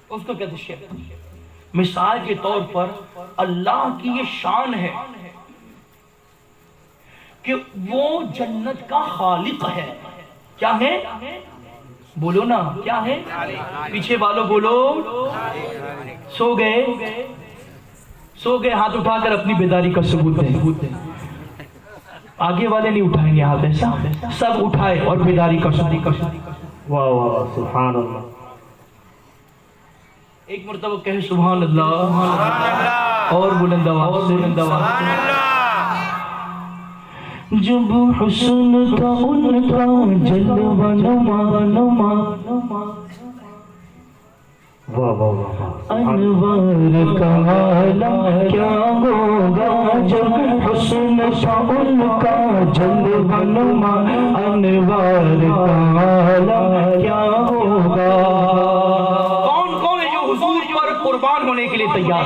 اس کو کہتے ہیں شرک۔ مثال کے طور پر اللہ کی یہ شان ہے کہ وہ جنت کا خالق ہے۔ کیا ہے؟ بولو نا، کیا ہے؟ پیچھے والو بولو۔ سو گئے؟ سو گئے؟ ہاتھ اٹھا کر اپنی بیداری کا ثبوت دیں۔ آگے والے نہیں اٹھائیں گے ہاتھ، ایسا سب اٹھائے اور بیداری کا ثبوت۔ واہ واہ، سبحان اللہ۔ ایک مرتبہ کہے سبحان اللہ، اور بلند آواز سے بلند آواز سے۔ جب حسن تھا ان کا جلوہ نما نما، واہ واہ واہ، انوار کا عالم کیا ہوگا جب حسن تھا ان کا جلوہ نما، انوار کا عالم کیا ہوگا۔ کون کون ہے جو حضور پر قربان ہونے کے لیے تیار؟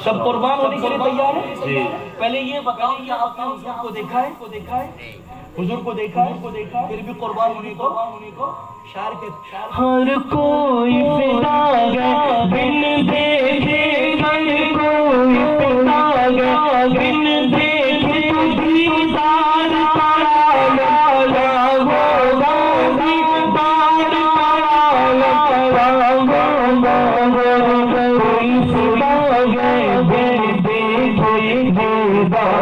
سب قربان ہونے کے لیے تیار ہیں؟ پہلے یہ بتاؤ کہ آپ نے حضور کو دیکھا ہے؟ حضور کو دیکھا ہے؟ پھر بھی قربان ہونے کو شاعر کے ہر کوئی فدا گیا بن دیکھے، ہر کوئی فدا گیا بن دیکھے، دیدار تارا لالا ہوگا، دیدار تارا لالا ہوگا، کوئی فدا گیا بن دیکھے، دیدار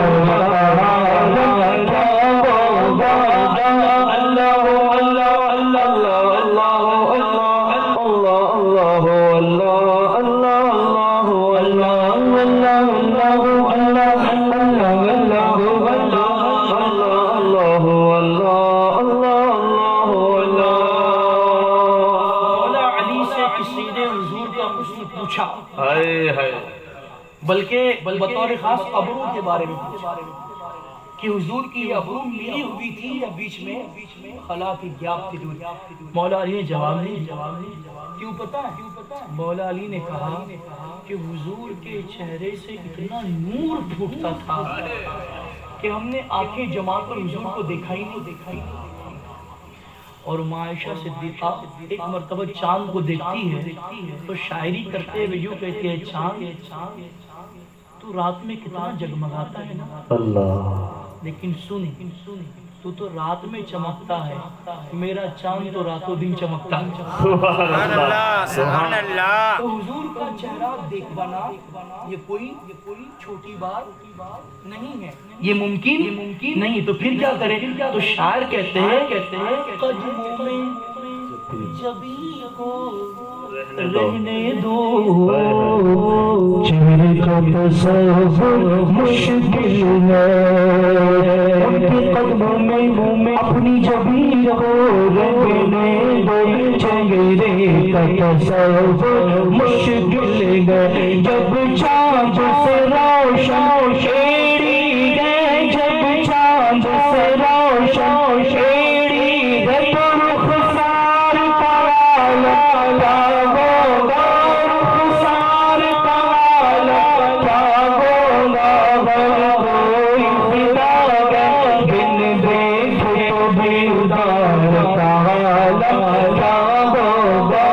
بلکہ بطور خاص ابرو کے بارے میں کہ حضور کی ابرو ملی ہوئی تھی یا بیچ میں خلا کی گیپ تھی دوری۔ مولا علی نے جواب دیا، کیوں پتا ہے؟ مولا علی نے کہا کہ حضور کے چہرے سے اتنا نور پھوٹتا تھا کہ ہم نے آنکھیں جما کر حضور کو دیکھا ہی نہیں۔ اور عائشہ صدیقہ ایک مرتبہ چاند کو دیکھتی ہے تو شاعری کرتے ہوئے یوں کہتی ہے، چاند تو رات میں کتنا جگمگاتا ہے نا اللہ، لیکن سن تو رات میں چمکتا ہے، میرا چاند تو راتوں دن چمکتا ہے۔ سبحان اللہ، سبحان اللہ۔ تو حضور کا چہرہ دیکھ پانا یہ کوئی چھوٹی بات نہیں ہے، یہ ممکن نہیں۔ تو پھر کیا کریں؟ تو شاعر کہتے ہیں قدموں میں جبھی کو رہنے دو چہرے کا تصور مشکل ہے ان کے قدموں میں اپنی جبھی کو رہنے دو چہرے کا تصور مشکل ہے جب چاند سے روشن شیری ہے جب چاند سے روشن شیری ہے تو رخسار کالا ہوگا رخسار کالا ہوگا کوئی فدا ہے بن دیکھے تو بیدار کالا ہوگا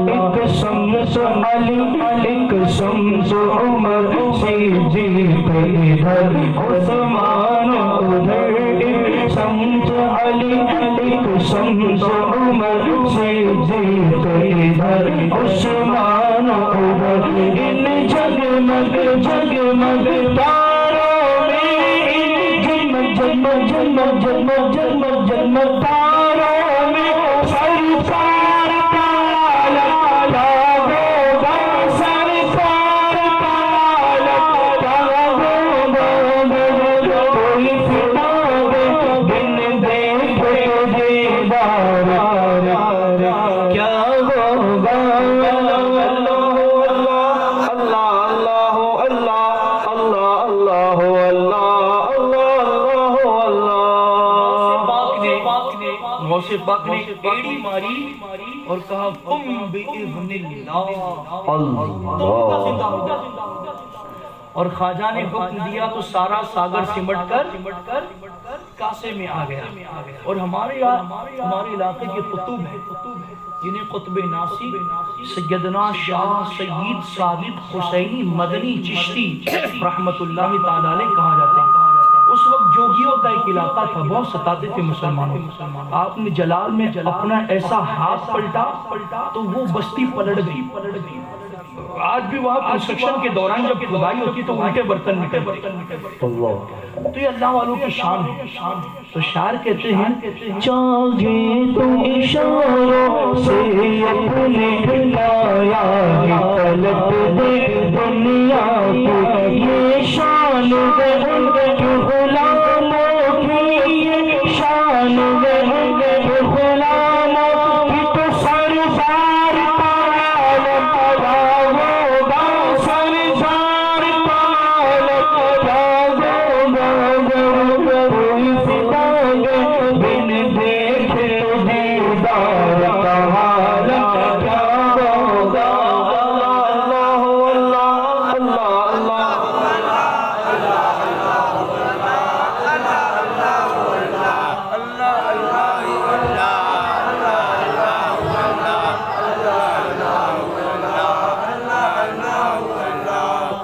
ایک شمس علی ایک شمس عمر سیدھی پہ ادھر عثمان ادھر ایک شمس علی ایک شمس عمر سیدھی پہ ادھر عثمان ادھر ان جگمگ جگمگ تاروں میں جگمگ جگمگ جگمگ جگمگ جگمگ جگمگ تاروں میں سرکار کالا ہوگا سرکار کالا ہوگا کوئی فدا ہے بن دیکھے دیدار کیا ہوگا غوث پاک نے ایڑی ماری اور کہا قم بإذن اللہ اور خواجہ نے حکم دیا تو سارا ساگر سمٹ کر کاسے میں آ گیا اور ہمارے علاقے کے قطب ہیں جنہیں قطب ناسی سیدنا شاہ سید صادق حسینی مدنی چشتی رحمت اللہ تعالی علیہ کہا جاتے ہیں۔ اس وقت جوگیوں کا ایک علاقہ تھا، بہت ستاتے تھے مسلمانوں۔ آپ نے جلال میں اپنا ایسا ہاتھ پلٹا تو وہ بستی پلٹ گئی۔ آج بھی وہاں کنسٹرکشن کے دوران جب کھدائی ہوتی تو الٹے برتن نکلتے۔ تو یہ اللہ والوں کی شان ہے۔ تو شاعر کہتے ہیں چاہے تو اشاروں سے اپنے لایا پلٹ دے دنیا کو، یہ شان ہے ان کے غلاموں کی، یہ شان ہے ان کے غلاموں کی، تو سرکار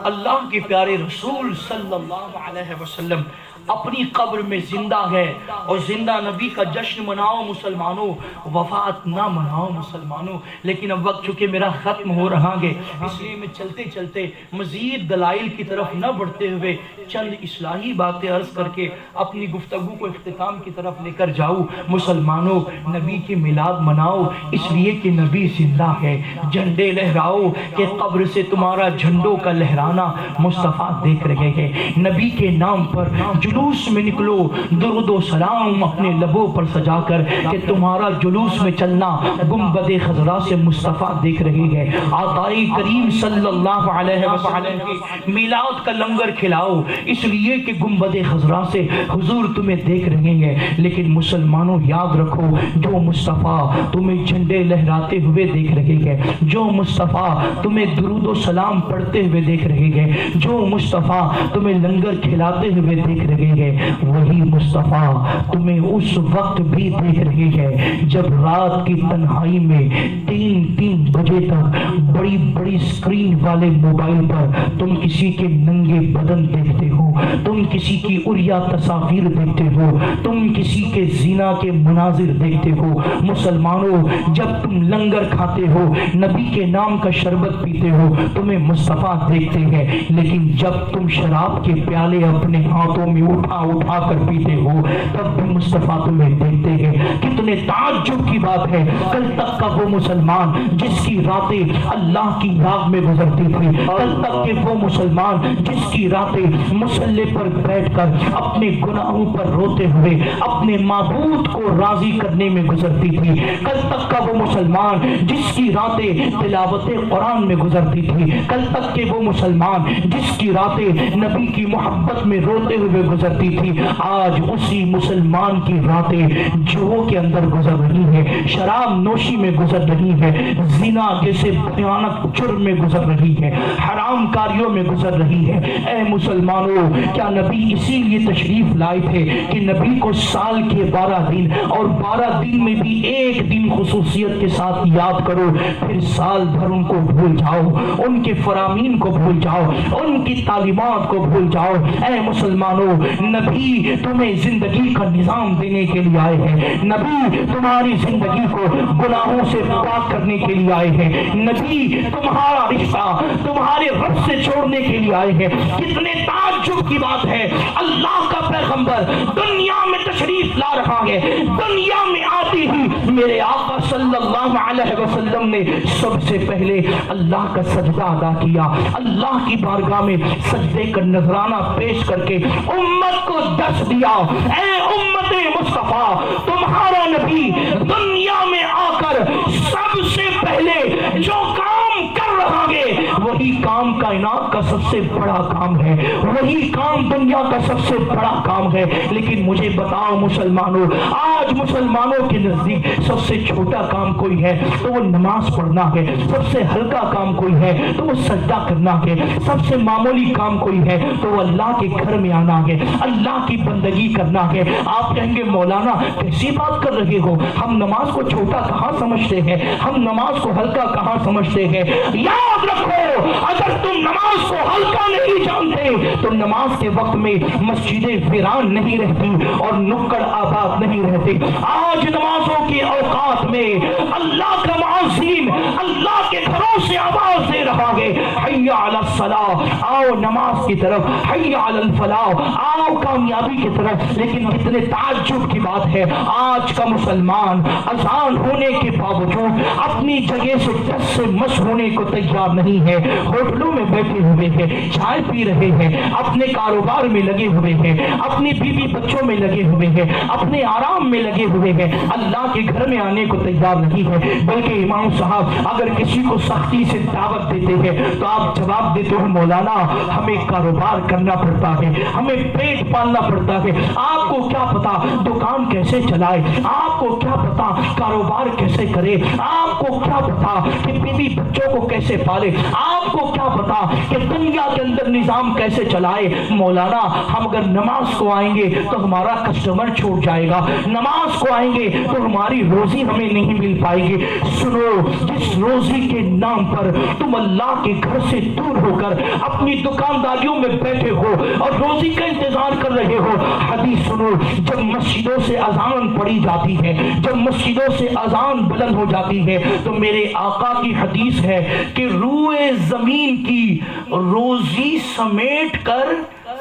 اللہ کے پیارے رسول صلی اللہ علیہ وسلم اپنی قبر میں زندہ ہے، اور زندہ نبی کا جشن مناؤ مسلمانوں، وفات نہ مناؤ مسلمانوں۔ لیکن اب وقت چونکہ میرا ختم ہو رہا ہے، اس لیے میں چلتے چلتے مزید دلائل کی طرف نہ بڑھتے ہوئے چند اصلاحی باتیں عرض کر کے اپنی گفتگو کو اختتام کی طرف لے کر جاؤں۔ مسلمانوں، نبی کی میلاد مناؤ اس لیے کہ نبی زندہ ہے۔ جھنڈے لہراؤ کہ قبر سے تمہارا جھنڈوں کا لہرانا مصطفیٰ دیکھ رہے ہیں۔ نبی کے نام پر جلوس میں نکلو، درود و سلام اپنے لبوں پر سجا کر کہ تمہارا جلوس میں چلنا گنبد خضرا سے مصطفیٰ دیکھ رہے ہیں۔ آقائے کریم صلی اللہ علیہ وسلم کی میلاد کا لنگر کھلاؤ اس لیے کہ گنبد خضرا سے حضور تمہیں دیکھ رہے ہیں۔ لیکن مسلمانوں یاد رکھو، جو مصطفیٰ تمہیں جھنڈے لہراتے ہوئے دیکھ رہے ہیں، جو مصطفیٰ تمہیں درود و سلام پڑھتے ہوئے دیکھ رہے ہیں، جو مصطفیٰ تمہیں لنگر کھلاتے ہوئے دیکھ رہے ہیں، وہی مصطفیٰ تمہیں اس وقت بھی دیکھ رہے ہیں جب رات کی تنہائی میں 3 3 بجے تک بڑی بڑی اسکرین والے موبائل پر تم کسی کے ننگے بدن دیکھتے ہو، تم کسی کی عریہ تصاویر دیکھتے ہو، تم کسی کے زنا کے مناظر دیکھتے ہو۔ مسلمانوں، جب تم لنگر کھاتے ہو، نبی کے نام کا شربت پیتے ہو، تمہیں مصطفیٰ دیکھتے ہیں، لیکن جب تم شراب کے پیالے اپنے ہاتھوں میں اٹھا اٹھا کر پیتے ہو تب بھی مصطفیٰ تمہیں دیکھتے ہیں۔ کتنے تعجب کی بات ہے، کل تک کا وہ مسلمان جس کی راتیں اللہ کی یاد میں گزرتی تھی، کل تک کے وہ مسلمان جس کی راتیں مصلی پر بیٹھ کر اپنے گناہوں پر روتے ہوئے اپنے معبود کو راضی کرنے میں گزرتی تھی، کل تک کا وہ مسلمان جس کی راتیں تلاوت قرآن میں گزرتی تھی، کل تک کے وہ مسلمان جس کی راتیں نبی کی محبت میں روتے ہوئے گزرتی تھی، آج اسی مسلمان کی راتیں جوہوں کے اندر گزر رہی ہے، شراب نوشی میں گزر رہی ہے، زنا جیسے بھیانک جرم میں گزر رہی ہے، حرام کاریوں میں گزر رہی ہے۔ اے مسلمانوں، کیا نبی اسی لیے تشریف لائے تھے کہ نبی کو سال کے 12 دن اور 12 دن میں بھی ایک دن خصوصیت کے ساتھ یاد کرو، پھر سال بھر ان کو بھول جاؤ، ان کے فرامین کو بھول جاؤ، ان کی تعلیمات کو بھول جاؤ۔ اے مسلمانوں، نبی تمہیں زندگی کا نظام دینے کے لیے آئے ہیں، نبی تمہاری زندگی کو گناہوں سے پاک کرنے کے لیے آئے ہیں، نبی تمہارا رشتہ تمہارے رب سے چھوڑنے کے لیے آئے ہیں۔ کتنے تعجب کی بات ہے، اللہ کا پیغمبر دنیا میں تشریف لا رہا ہے، دنیا میں آتی ہی میرے آقا صلی اللہ علیہ وسلم نے سب سے پہلے اللہ کا سجدہ ادا کیا، اللہ کی بارگاہ میں سجدے کا نذرانہ پیش کر کے امت کو درس دیا، اے امت مصطفیٰ، تمہارا نبی دنیا میں آ کر سب سے پہلے جو کام کر رہا ہے وہی کام کائنات کا سب سے بڑا کام ہے، وہی کام دنیا کا سب سے بڑا کام ہے۔ لیکن مجھے بتاؤ مسلمانوں، آج مسلمانوں کے نزدیک سب سے چھوٹا کام کوئی ہے تو وہ نماز پڑھنا ہے، سب سے ہلکا کام کوئی ہے تو وہ سجدہ کرنا ہے، سب سے معمولی کام کوئی ہے تو وہ اللہ کے گھر میں آنا ہے، اللہ کی بندگی کرنا ہے۔ آپ کہیں گے مولانا کیسی بات کر رہے ہو، ہم نماز کو چھوٹا کہاں سمجھتے ہیں، ہم نماز کو ہلکا کہاں سمجھتے ہیں؟ یاد رکھو، اگر تم نماز کو ہلکا نہیں جانتے تو نماز کے وقت میں مسجدیں ویران نہیں رہتی اور نکڑ آباد نہیں رہتے۔ آج نمازوں کے اوقات میں اللہ کا معزین اللہ کے گھروں سے آواز دے رہا ہے، حی علی الصلاۃ، آؤ نماز کی طرف، حی علی الفلاح، آؤ کامیابی کی طرف۔ لیکن کتنے تعجب کی بات ہے، آج کا مسلمان اذان ہونے کے باوجود اپنی جگہ سے ٹس سے مس ہونے کو تیار نہیں ہے، ہوٹلوں میں بیٹھے ہوئے ہیں، چائے پی رہے ہیں، اپنے کاروبار میں لگے ہوئے ہیں، اپنی بیوی بچوں میں لگے ہوئے ہیں، اپنے آرام میں لگے ہوئے ہیں، اللہ کے گھر میں آنے کو تیار نہیں ہے۔ بلکہ امام صاحب اگر کسی کو سختی سے دعوت دیتے ہیں تو آپ جواب دیتے ہو مولانا ہمیں کاروبار کرنا پڑتا ہے، ہمیں پیٹ پالنا پڑتا ہے، آپ کو کیا پتا دکان کیسے چلائے، آپ کو کیا پتا کاروبار کیسے کرے، آپ کو کیا پتا کہ بیوی بچوں کو کیسے پالے، آپ کو کیا پتا کہ دنیا کے اندر نظام کیسے چلائے۔ مولانا ہم اگر نماز کو آئیں گے تو ہمارا کسٹمر چھوٹ جائے گا، نماز کو آئیں گے تو ہماری روزی ہمیں نہیں مل پائے گی۔ سنو، جس روزی کے نام پر تم اللہ کے گھر سے دور ہو کر اپنی دکانداریوں میں بیٹھے ہو اور روزی کا انتظار کر رہے ہو، حدیث سنو، جب مسجدوں سے اذان پڑھی جاتی ہے، جب مسجدوں سے اذان بلند ہو جاتی ہے تو میرے آقا کی حدیث ہے کہ روئے زمین کی روزی سمیٹ کر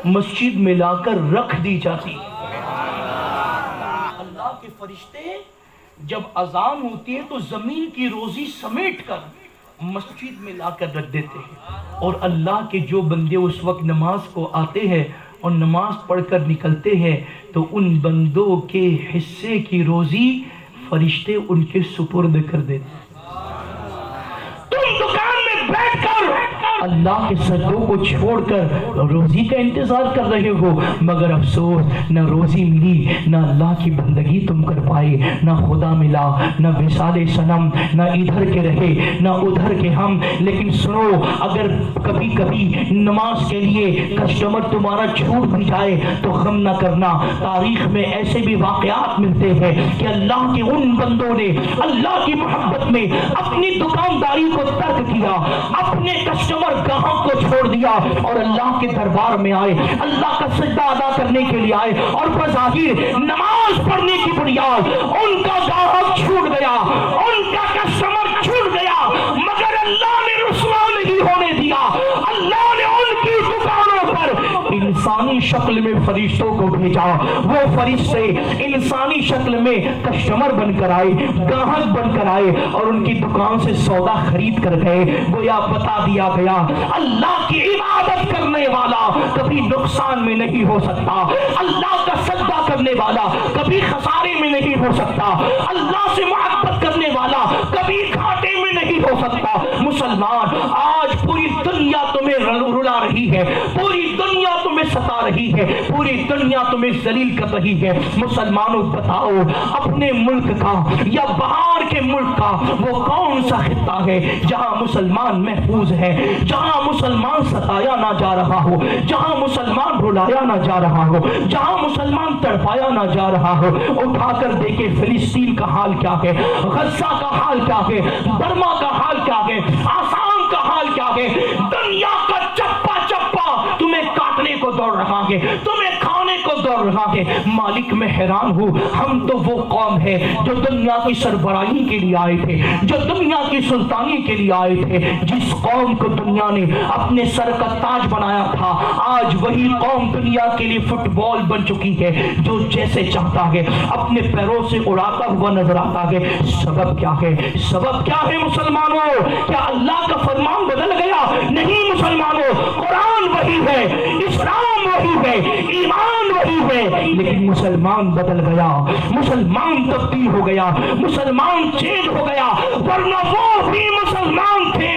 مسجد میں لا کر رکھ دی جاتی۔ اللہ کے فرشتے جب اذان ہوتی ہے تو زمین کی روزی سمیٹ کر مسجد میں لا کر رکھ دیتے ہیں، اور اللہ کے جو بندے اس وقت نماز کو آتے ہیں اور نماز پڑھ کر نکلتے ہیں تو ان بندوں کے حصے کی روزی فرشتے ان کے سپرد کر دیتے۔ تم دکان میں بیٹھ کر اللہ کے سجدوں کو چھوڑ کر روزی کا انتظار کر رہے ہو، مگر افسوس نہ روزی ملی، نہ اللہ کی بندگی تم کر پائے، نہ خدا ملا، نہ وصال صنم، نہ ادھر کے رہے نہ ادھر کے ہم۔ لیکن سنو، اگر کبھی کبھی نماز کے لیے کسٹمر تمہارا چھوٹ بھی جائے تو غم نہ کرنا، تاریخ میں ایسے بھی واقعات ملتے ہیں کہ اللہ کے ان بندوں نے اللہ کی محبت میں اپنی دکانداری کو ترک کیا، اپنے کسٹمر گاہک کو چھوڑ دیا اور اللہ کے دربار میں آئے، اللہ کا سجدہ ادا کرنے کے لیے آئے، اور بظاہر نماز پڑھنے کی بنیاد ان کا گاہک چھوٹ گیا، ان کا کسٹمر چھوٹ گیا، مگر اللہ نے رسوا نہیں ہونے دیا۔ اللہ نے ان کی دکانوں پر انسانی شکل میں فرشتوں کو بھیجا، وہ فرشتے انسانی شکل میں کسٹمر بن کر آئے، گاہک بن کر آئے اور ان کی دکان سے سودا خرید کر گئے۔ گویا بتا دیا گیا اللہ کی عبادت کرنے والا کبھی نقصان میں نہیں ہو سکتا، اللہ کا سجدہ کرنے والا کبھی خسارے میں نہیں ہو سکتا، اللہ سے محبت کرنے والا کبھی گھاٹے میں نہیں ہو سکتا۔ مسلمان، آج پوری دنیا تمہیں رلا رہی ہے، پوری دنیا تمہیں ستا رہی ہے، پوری دنیا تمہیں ذلیل کر رہی ہے۔ مسلمانوں بتاؤ، اپنے ملک کا یا باہر کے ملک کا وہ کون سا خطہ ہے جہاں مسلمان محفوظ ہے، جہاں مسلمان ستایا نہ جا رہا ہو، جہاں مسلمان رلایا نہ جا رہا ہو، جہاں مسلمان تڑپایا نہ جا رہا ہو؟ اٹھا کر دیکھیں فلسطین کا حال کیا ہے، غزہ کا حال کیا ہے، برما کا حال کیا ہے، آسام کا حال کیا ہے۔ دنیا کا چپا چپا تمہیں کاٹنے کو دوڑ رہا ہے، تمہیں کھانے کو دوڑ رہا ہے۔ مالک میں حیران ہوں، ہم تو وہ قوم ہے جو دنیا کی سربراہی کے لیے آئے تھے، جو دنیا کی سلطانی کے لیے آئے تھے، جس قوم کو دنیا نے اپنے سر کا تاج بنایا تھا، آج وہی قوم دنیا کے لیے فٹ بال بن چکی ہے، جو جیسے چاہتا ہے اپنے پیروں سے اڑاتا ہوا نظر آتا ہے۔ سبب کیا ہے؟ سبب کیا ہے مسلمانوں؟ کیا اللہ کا فرمان بدل گیا؟ نہیں مسلمانوں، قرآن وہی ہے، اسلام وہی ہے، ایمان وہی ہے، لیکن مسلمان بدل گیا، مسلمان تبدیل ہو گیا، مسلمان چینج ہو گیا۔ ورنہ وہ بھی مسلمان تھے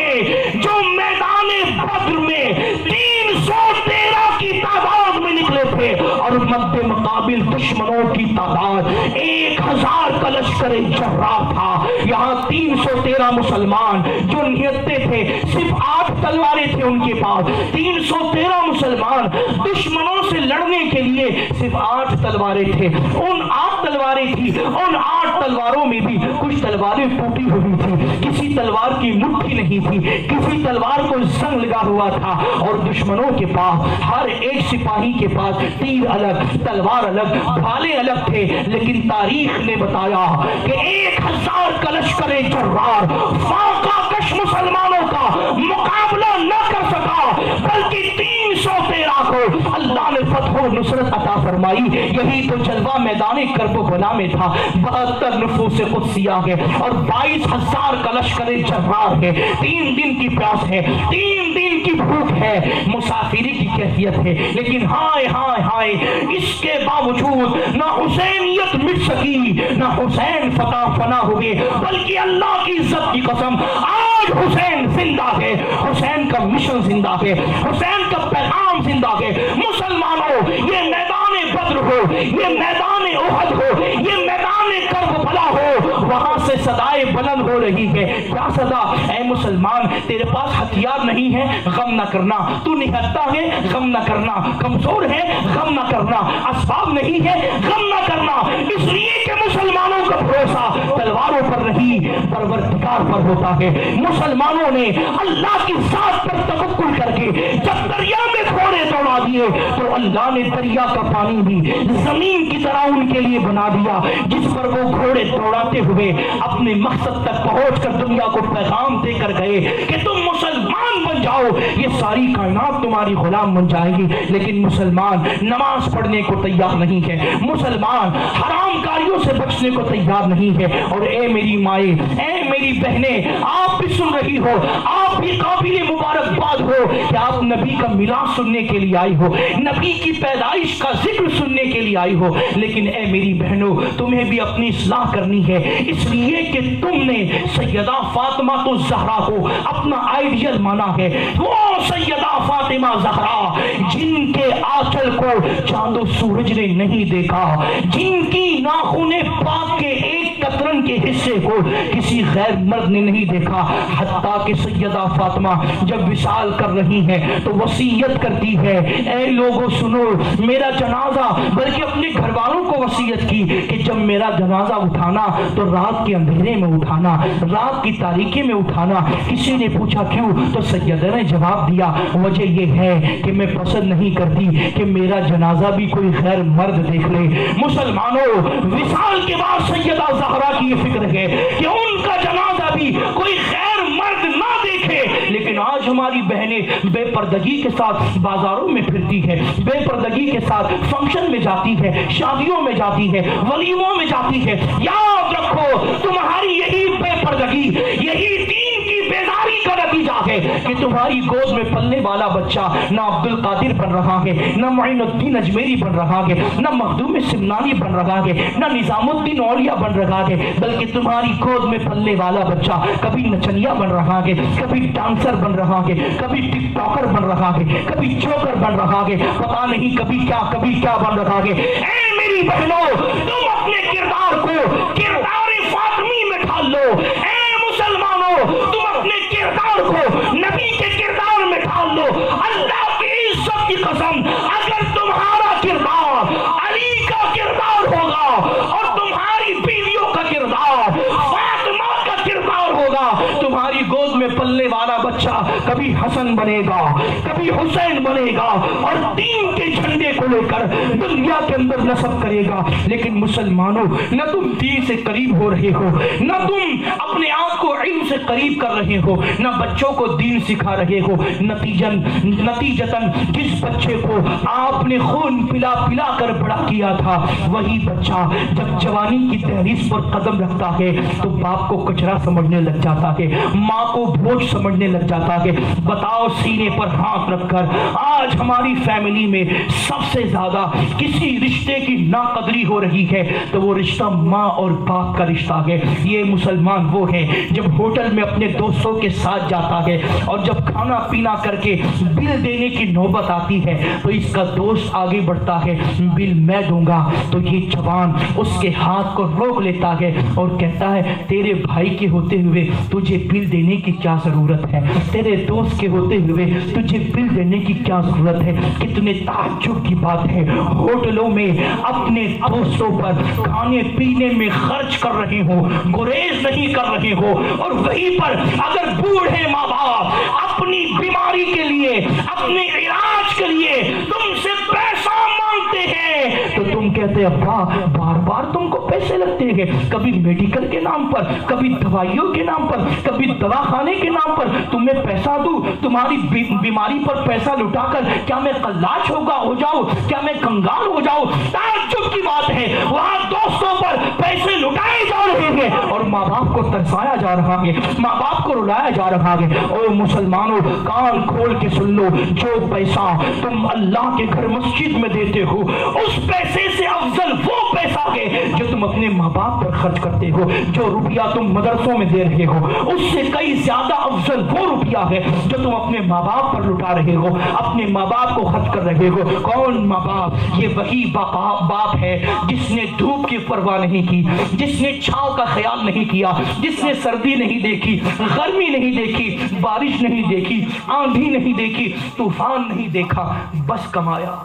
جو میدان بدر میں 313 کی تعداد میں نکلے تھے اور مد مقابل دشمنوں کی تعداد 1000 کا لشکر جرار تھا۔ یہاں 313 مسلمان جو نہتے تھے، صرف 8 تلواریں تھے ان کے پاس، 313 مسلمان دشمنوں سے لڑنے کے لیے صرف 8 تلواریں تھے۔ ان 8 تلواریں تھی، ان 8 تلواروں میں بھی کچھ تلواریں ٹوٹی ہوئی تھی، کسی تلوار کی مٹھی نہیں تھی، کسی تلوار کو زنگ لگا ہوا تھا، اور دشمنوں کے پاس ہر ایک سپاہی کے پاس تیر الگ، تلوار الگ، بھالے الگ تھے۔ لیکن تاریخ نے بتایا کہ 1000 کا لشکر جرار فاقہ کش مسلمانوں کا مقابلہ نہ کر سکا، بلکہ 313 کو اللہ نے فتح و نصرت عطا فرمائی۔ یہی تو جلوہ میدان کرب و بلا میں تھا۔ 72 نفوس قدسیہ ہے اور 22,000 کا لشکر جرار ہے۔ 3 دن کی پیاس ہے، 3 دن کی بھوک ہے، مسافری کی کیفیت ہے، لیکن ہائے ہائے ہائے، اس کے باوجود نہ حسینیت مٹ سکی، نہ حسین فتح فنا ہوئے، بلکہ اللہ کی عزت کی قسم آج حسین زندہ ہے، حسین کا مشن زندہ ہے، حسین کا پیغام زندہ ہے۔ مسلمانوں، یہ میدان بدر ہو، یہ میدان احد ہو، یہ میدان کربلا ہو، وہاں سے صدائے بلند ہو رہی ہے۔ کیا صدا؟ اے مسلمان، تیرے پاس ہتھیار نہیں ہے، غم نہ کرنا، تو نہتا ہے، غم نہ کرنا، کمزور ہے، غم نہ کرنا، اسباب نہیں ہے، غم نہ کرنا، اس لیے کہ مسلمانوں کا بھروسہ تلواروں پر نہیں، پروردگار پر ہوتا ہے۔ مسلمانوں نے اللہ کی ذات پر توکل کر کے جب دریا میں گھوڑے دوڑا دیے تو اللہ نے دریا کا پانی بھی زمین کی طرح ان کے لیے بنا دیا، جس پر وہ گھوڑے دوڑاتے ہوئے اپنے مقصد تک پہنچ کر دنیا کو پیغام دے کر گئے کہ تم مسلمان بن جاؤ، یہ ساری کائنات تمہاری غلام بن جائے گی۔ لیکن مسلمان نماز پڑھنے کو تیار نہیں ہے، مسلمان حرام کاریوں سے بچنے کو تیار نہیں ہے۔ اور اے میری مائیں، اے میری بہنیں آپ بھی سن رہی ہو, آپ بھی قابل مبارکباد ہو کہ آپ نبی کا میلاد سننے کے لیے آئی ہو, نبی کی پیدائش کا ذکر سننے کے لیے آئی ہو. لیکن اے میری بہنوں, تمہیں بھی اپنی اصلاح کرنی ہے, اس لیے کہ تم نے سیدہ فاطمہ الزہرا کو اپنا آئیڈیل مانا ہے. وہ سیدہ فاطمہ زہرا جن کے آنچل کو چاند و سورج نے نہیں دیکھا, جن کی ناخن پاک کے ایک قطرن کے حصے کو کسی غیر مرد نے نہیں دیکھا. حتیٰ کہ سیدہ فاطمہ جب وصال کر رہی ہیں تو وصیت کرتی ہے, اے لوگوں سنو میرا جنازہ, بلکہ اپنے گھر والوں کو وصیت کی کہ جب میرا جنازہ اٹھانا تو رات کے اندھیرے میں اٹھانا, رات کی تاریکی میں اٹھانا. کسی نے پوچھا کیوں؟ تو سیدہ نے جواب دیا, وجہ یہ ہے کہ میں پسند نہیں کرتی کہ میرا جنازہ بھی کوئی غیر مرد دیکھ لے. مسلمانوں, وصال کے بعد سیدہ زہرا کی یہ فکر ہے کہ ان کا جنازہ بھی کوئی غیر مرد نہ دیکھے. لیکن آج ہماری بہنیں بے پردگی کے ساتھ بازاروں میں پھرتی ہے, بے پردگی کے ساتھ فنکشن میں جاتی ہے, شادیوں میں جاتی ہے, ولیموں میں جاتی ہے. یاد رکھو تمہاری یہی بے پردگی, یہی دین کی بیزاری کا نتیجہ ہے کہ تمہاری گود میں پلنے والا بچہ نہ عبد القادر بن رہا ہے, نہ معین الدین اجمیری بن رہا ہے, نہ مخدوم سمنانی بن رہا ہے, نہ نظام الدین اولیاء بن رہا ہے, بلکہ تمہاری گود میں پلنے والا بچہ کبھی نچنیا بن رہا ہے, کبھی ڈانسر بن رہا ہے, کبھی ٹک ٹاکر بن رہا ہے, کبھی جوکر بن رہا ہے, پتا نہیں کبھی کیا بن رہا ہے. اے میری بہنوں, تم اپنے کردار کو کردار فاطمی میں ڈھال لو. اے مسلمانوں, تم اپنے کردار کو نبی کے کردار میں ڈھال لو. اللہ کی عزت کی قسم, اگر تمہارا کردار علی کا کردار ہوگا اور تمہاری بیویوں کا کردار فاطمہ کا کردار ہوگا, تمہاری گود میں پلنے والا بچہ کبھی حسن بنے گا, کبھی حسین بنے گا اور دین کے جھنڈے کو لے کر دنیا کے اندر نصب کرے گا. لیکن مسلمانوں, نہ تم دین سے قریب ہو رہے ہو, نہ تم اپنے آپ کو علم سے قریب کر رہے ہو, نہ بچوں کو دین سکھا رہے ہو. نتیجتاً جس بچے کو آپ نے خون پلا پلا کر بڑا کیا تھا, وہی بچہ جب جوانی کی دہلیز پر قدم رکھتا ہے تو باپ کو کچرا سمجھنے لگ جاتا ہے, ماں کو بوجھ سمجھنے لگ جاتا ہے. بتاؤ, سینے پر ہاتھ رکھ کر, آج ہماری فیملی میں سب سے زیادہ کسی رشتے کی ناقدری ہو رہی ہے تو وہ رشتہ ماں اور باپ کا رشتہ ہے. یہ مسلمان وہ ہے جب ہوٹل میں اپنے دوستوں کے ساتھ جاتا ہے اور جب کھانا پینا کر کے بل دینے کی نوبت آتی ہے تو اس کا دوست آگے بڑھتا ہے, بل میں دوں گا, تو یہ جوان اس کے ہاتھ کو روک لیتا ہے اور کہتا ہے تیرے بھائی کے ہوتے ہوئے تجھے بل دینے کی کیا ضرورت ہے, تیرے دوست کے ہوتے ہوئے تجھے بل دینے کی کیا ضرورت ہے. کتنے تعجب کی بات ہے, ہوٹلوں میں اپنے دوستوں پر کھانے پینے میں خرچ کر رہے ہو, گریز نہیں کر رہے ہو, اور وہیں پر اگر بوڑھے ماں باپ اپنی بیماری کے لیے, اپنے علاج کے لیے تم سے پیسہ مانگتے ہیں تو تم کہتے ابا بار بار تم کو پیسے لگتے ہیں, کبھی میڈیکل کے نام پر, کبھی دوائیوں کے نام پر, کبھی دواخانے کے نام پر تمہیں پیسہ دوں, تمہاری بیماری پر پیسہ لٹا کر کیا میں قلاش ہو جاؤں, کیا میں کنگال ہو جاؤں. تعجب کی بات ہے, وہاں دوستوں پر پیسے لٹائے جا رہے ہیں اور ماں باپ کو ترسایا جا رہا ہے, ماں باپ کو رلایا جا رہا ہے. اور مسلمانوں, کان کھول کے سن لو, جو پیسہ تم اللہ کے گھر مسجد میں دیتے ہو اس پیسے سے افضل وہ پیسہ ہے جو تم اپنے ماں باپ پر خرچ کرتے ہو. جو روپیہ تم مدرسوں میں دے رہے ہو اس سے کئی زیادہ افضل وہ روپیہ ہے جو تم اپنے ماں باپ پر لٹا رہے ہو, اپنے ماں باپ کو خرچ کر رہے ہو. کون ماں باپ؟ یہ وہی باپ ہے جس نے دھوپ کی پرواہ نہیں کی, جس نے چھاؤں کا خیال نہیں کیا, جس نے سردی نہیں دیکھی, گرمی نہیں دیکھی, بارش نہیں دیکھی, آندھی نہیں دیکھی, طوفان نہیں دیکھا, بس کمایا,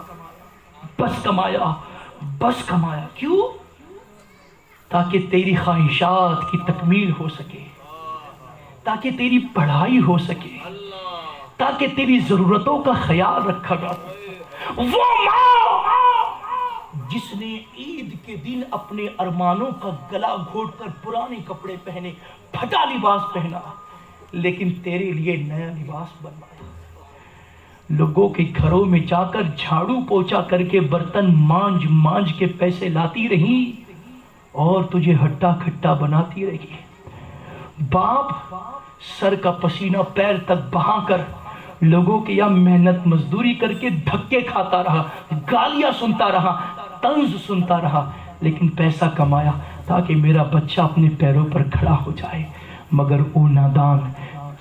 بس کمایا, بس کمایا. کیوں؟ تاکہ تیری خواہشات کی تکمیل ہو سکے, تاکہ تیری پڑھائی ہو سکے, تاکہ تیری ضرورتوں کا خیال رکھا جا سکے. وہ ماں جس نے عید کے دن اپنے ارمانوں کا گلا گھونٹ کر پرانے کپڑے پہنے, پھٹا لباس پہنا, لیکن تیرے لیے نیا لباس بنوایا, لوگوں کے گھروں میں جا کر جھاڑو پوچھا کر کے برتن مانج مانج کے پیسے لاتی رہی اور تجھے ہٹا کھٹا بناتی رہی. باپ سر کا پسینہ پیر تک بہا کر لوگوں کے یہاں محنت مزدوری کر کے دھکے کھاتا رہا، گالیاں سنتا رہا، طنز سنتا رہا، لیکن پیسہ کمایا تاکہ میرا بچہ اپنے پیروں پر کھڑا ہو جائے۔ مگر او نادان،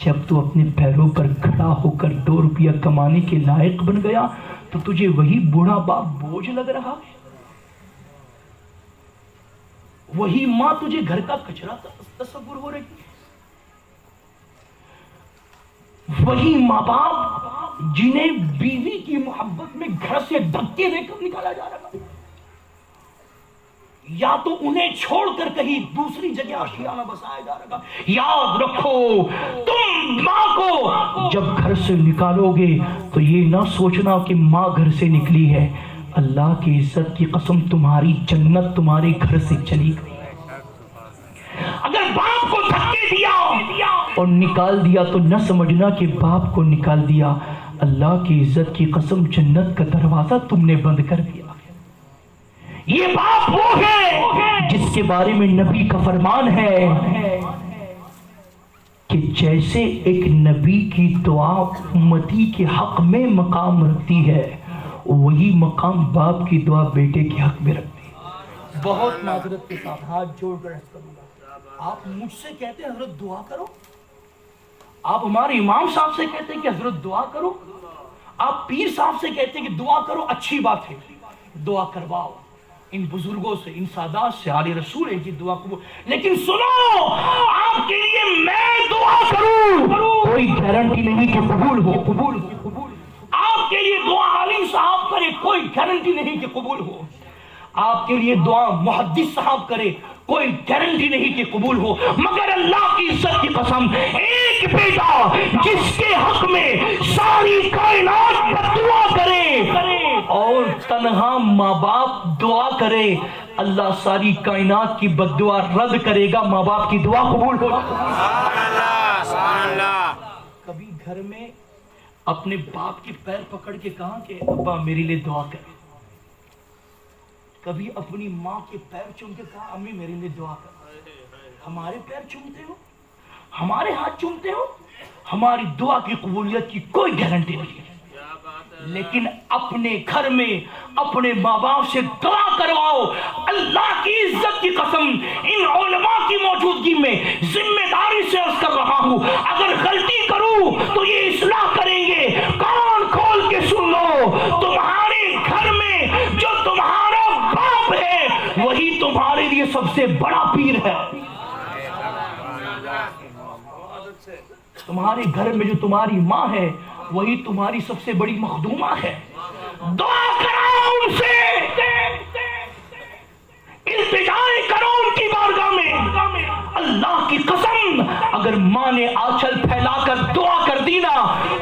جب تو اپنے پیروں پر کھڑا ہو کر 2 روپیہ کمانے کے لائق بن گیا تو تجھے وہی بوڑھا باپ بوجھ لگ رہا ہے، وہی ماں تجھے گھر کا کچرا تصور ہو رہی ہے، وہی ماں باپ جنہیں بیوی کی محبت میں گھر سے دھکے دے کر نکالا جا رہا ہے، یا تو انہیں چھوڑ کر کہیں دوسری جگہ آشیانہ بسایا جا رہا ہے۔ یاد رکھو، تم ماں کو جب گھر سے نکالو گے تو یہ نہ سوچنا کہ ماں گھر سے نکلی ہے، اللہ کی عزت کی قسم تمہاری جنت تمہارے گھر سے چلی گئی۔ اگر باپ کو دھکے دیا اور نکال دیا تو نہ سمجھنا کہ باپ کو نکال دیا، اللہ کی عزت کی قسم جنت کا دروازہ تم نے بند کر دیا۔ یہ باپ وہ ہے جس کے بارے میں نبی کا فرمان ہے کہ جیسے ایک نبی کی دعا امتی کے حق میں مقام رکھتی ہے، وہی مقام باپ کی دعا بیٹے کے حق میں رکھتی ہے۔ بہت معذرت کے ساتھ ہاتھ جوڑ کر عرض کروں گا، آپ مجھ سے کہتے ہیں حضرت دعا کرو، آپ ہمارے امام صاحب سے کہتے ہیں کہ حضرت دعا کرو، آپ پیر صاحب سے کہتے ہیں کہ دعا کرو، اچھی بات ہے، دعا کرواؤ ان بزرگوں سے، ان سادات سے، آل رسول ہے کہ دعا قبول، لیکن سنو، آپ کے لیے میں دعا کروں کوئی گارنٹی نہیں کہ قبول ہو، آپ کے لیے دعا عالم صاحب کرے کوئی گارنٹی نہیں کہ قبول ہو، آپ کے لیے دعا محدث صاحب کرے کوئی گارنٹی نہیں کہ قبول ہو، مگر اللہ کی عزت کی قسم ایک بیٹا جس کے حق میں ساری کائنات دعا کرے اور تنہا ماں باپ دعا کرے، اللہ ساری کائنات کی بد دعا رد کرے گا، ماں باپ کی دعا قبول ہو۔ کبھی گھر میں اپنے باپ کے پیر پکڑ کے کہا کہ ابا میرے لیے دعا کرے، کبھی اپنی ماں کے پیر چوم کے کہا امی میرے لیے دعا کر۔ ہمارے پیر چومتے ہو، ہمارے ہاتھ چومتے ہو، ہماری دعا کی قبولیت کی کوئی گارنٹی نہیں ہے، لیکن اپنے گھر میں اپنے ماں باپ سے دعا کرواؤ۔ اللہ کی عزت کی قسم ان علماء کی موجودگی میں ذمہ داری سے عرض کر رہا ہوں، اگر غلطی کروں تو یہ اصلاح کریں گے، کان کھول کے سن لو، تمہارے گھر میں جو تمہارا باپ ہے وہی تمہارے لیے سب سے بڑا پیر ہے۔ تمہارے گھر میں جو تمہاری ماں ہے وہی تمہاری سب سے بڑی مخدومہ ہے، دعا کراؤ ان سے، التجائے کرو ان کی بارگاہ میں۔ اللہ کی قسم اگر ماں نے آنچل پھیلا کر دعا کر دی نا،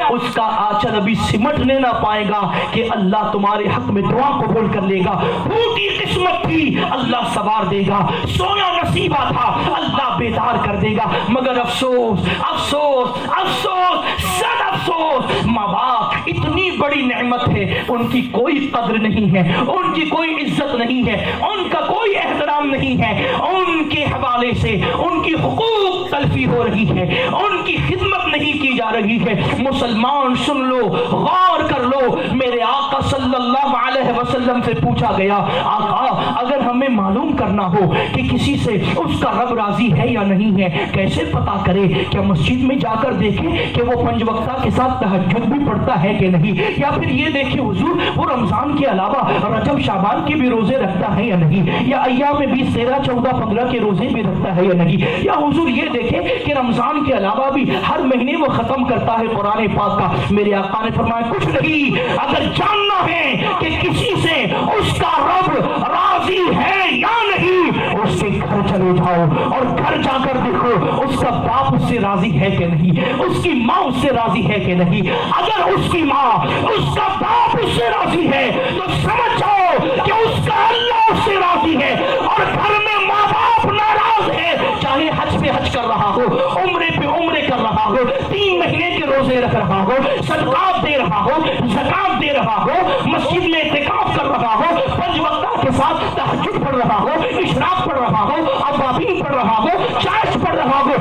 اس کا آنچل ابھی سمٹنے نہ پائے گا کہ اللہ تمہارے حق میں دعا قبول کر لے گا۔ پھوٹی قسمت تھی اللہ سوار دے گا، سویا نصیبہ تھا اللہ بیدار کر دے گا، مگر افسوس افسوس افسوس صد افسوس، ماں باپ اتنی بڑی نعمت ہے، ان کی کوئی قدر نہیں ہے، ان کی کوئی عزت نہیں ہے، ان کا کوئی احترام نہیں ہے، ان کے حوالے سے ان کی حقوق تلفی ہو رہی ہے، ان کی خدمت نہیں کی جا رہی ہے۔ مسلمان سن لو، غور کر لو، میرے آقا صلی اللہ علیہ وسلم سے پوچھا گیا آقا اگر ہمیں معلوم کرنا ہو کہ کسی سے اس کا رب راضی ہے یا نہیں ہے کیسے پتا کرے؟ کیا مسجد میں جا کر دیکھیں کہ وہ 5 وقتہ کے ساتھ تہجد بھی پڑھتا ہے کہ نہیں، یا پھر یہ دیکھیں حضور وہ رمضان کے علاوہ رجب شعبان کے بھی روزے رکھتا ہے یا نہیں، یا ایام 20 13 14 15 کے روزے بھی رکھتا ہے یا نہیں، یا حضور یہ دیکھیں کہ رمضان کے علاوہ بھی ہر مہینے وہ ختم کرتا ہے قرآن پاک کا۔ میرے آقا نے فرمایا کچھ نہیں، اگر جاننا ہے کہ کسی سے اس کا رب راضی ہے یا نہیں، اس کے گھر چلے جاؤ اور گھر جا کر دیکھو اس کا باپ اس سے راضی ہے کہ نہیں، اس کی ماں اس سے راضی ہے کہ نہیں۔ اگر اس کی ماں اس کا باپ اس سے راضی ہے تو سمجھ جاؤ کہ اس کا اللہ اس سے راضی ہے، اور گھر میں ماں باپ ناراض ہے، چاہے حج پہ حج کر رہا ہو، عمرے پہ عمرے کر رہا ہو، 3 مہینے کے روزے رکھ رہا ہو، صدقات دے رہا ہو، زکات دے رہا ہو، مسجد میں اعتکاف کر رہا ہو، 5 وقتہ کے ساتھ تہجد پڑھ رہا ہو، اشراق پڑھ رہا ہو، ابابین پڑھ رہا ہو، چاش پڑھ رہا ہو،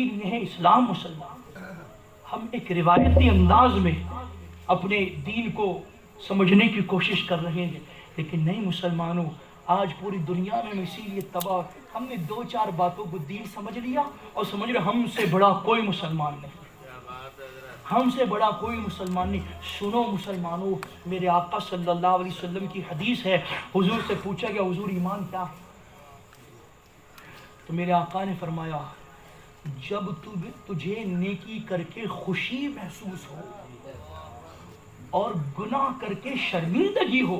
دین یہ ہے اسلام مسلمان. ہم ایک روایتی انداز میں اپنے دین کو سمجھنے کی کوشش کر رہے ہیں، لیکن نہیں مسلمانوں، آج پوری دنیا میں اسی لیے تباہ. ہم نے 2-4 باتوں کو دین سمجھ لیا اور سمجھ رہے ہم سے بڑا کوئی مسلمان نہیں، ہم سے بڑا کوئی مسلمان نہیں. سنو مسلمانوں، میرے آقا صلی اللہ علیہ وسلم کی حدیث ہے. حضور سے پوچھا گیا حضور ایمان کیا ہے؟ تو میرے آقا نے فرمایا جب تجھے نیکی کر کے خوشی محسوس ہو اور گناہ کر کے شرمندگی ہو،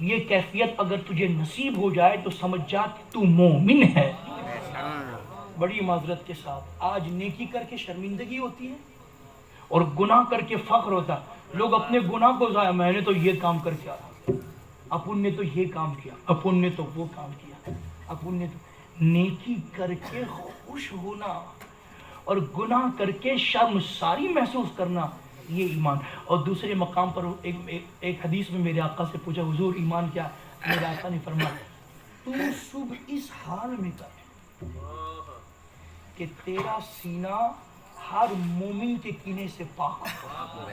یہ کیفیت اگر تجھے نصیب ہو جائے تو سمجھ جا کہ تو مومن ہے. بڑی معذرت کے ساتھ آج نیکی کر کے شرمندگی ہوتی ہے اور گناہ کر کے فخر ہوتا ہے. لوگ اپنے گناہ کو ضائع، میں نے تو یہ کام کر کے آیا، اپن نے تو یہ کام کیا، اپن نے تو وہ کام کیا، اپن نے تو. نیکی کر کے خوش ہونا اور گناہ کر کے شرمساری محسوس کرنا، یہ ایمان. اور دوسرے مقام پر ایک حدیث میں میرے آقا سے پوچھا حضور ایمان کیا؟ میرے آقا نے فرمایا تو صبح اس حال میں کر کہ تیرا سینہ ہر مومن کے کینے سے پاک ہو.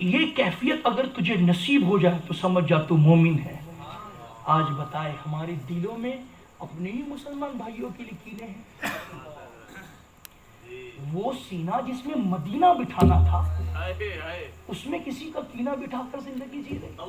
یہ کیفیت اگر تجھے نصیب ہو جائے تو سمجھ جا تو مومن ہے. آج بتائے ہمارے دلوں میں اپنے ہی مسلمان بھائیوں کے لیے کینے ہیں. وہ سینہ جس میں مدینہ بٹھانا تھا اس میں کسی کا کینہ بٹھا کر زندگی جی رہے.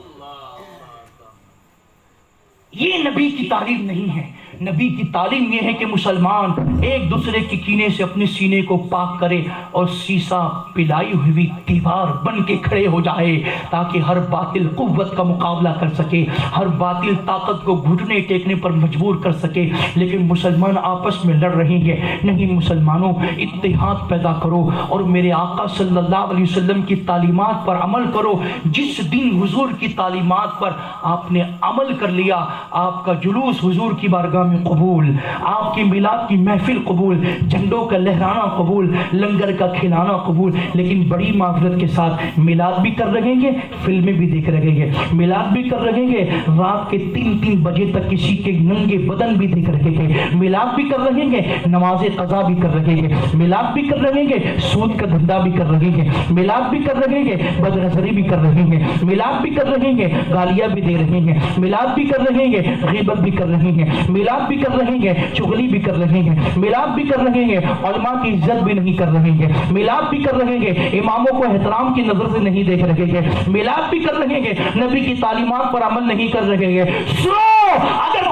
یہ نبی کی تعلیم نہیں ہے. نبی کی تعلیم یہ ہے کہ مسلمان ایک دوسرے کے کینے سے اپنے سینے کو پاک کرے اور سیسا پلائی ہوئی دیوار بن کے کھڑے ہو جائے تاکہ ہر باطل قوت کا مقابلہ کر سکے، ہر باطل طاقت کو گھٹنے ٹیکنے پر مجبور کر سکے. لیکن مسلمان آپس میں لڑ رہے ہیں. نہیں مسلمانوں، اتحاد پیدا کرو اور میرے آقا صلی اللہ علیہ وسلم کی تعلیمات پر عمل کرو. جس دن حضور کی تعلیمات پر آپ نے عمل کر لیا، آپ کا جلوس حضور کی بارگاہ میں قبول، آپ کی میلاد کی محفل قبول، جھنڈوں کا لہرانا قبول، لنگر کا کھلانا قبول. لیکن بڑی معذرت کے ساتھ میلاد بھی کر رہے ہیں، فلمیں بھی دیکھ رہے ہیں، میلاد بھی کر رہے ہیں، رات کے 3 بجے تک کسی کے ننگے بدن بھی دیکھ رہے ہیں، میلاد بھی کر رہے ہیں، نماز قضا بھی کر رہے ہیں، میلاد بھی کر رہے ہیں، سود کا دھندا بھی کر رہے ہیں، میلاد بھی کر رہے ہیں، بد نظری بھی کر رہے ہیں، میلاد بھی کر رہے ہیں، گالیاں بھی دے رہے ہیں، میلاد بھی کر رہے ہیں، غیبت بھی کر رہے ہیں، میلاد بھی کر رہے ہیں، چغلی بھی کر رہے ہیں، میلاد بھی کر رہے ہیں، علماء کی عزت بھی نہیں کر رہے ہیں، میلاد بھی کر رہے ہیں، اماموں کو احترام کی نظر سے نہیں دیکھ رہے ہیں، میلاد بھی کر رہے ہیں، نبی کی تعلیمات پر عمل نہیں کر رہے ہیں. سنو، اگر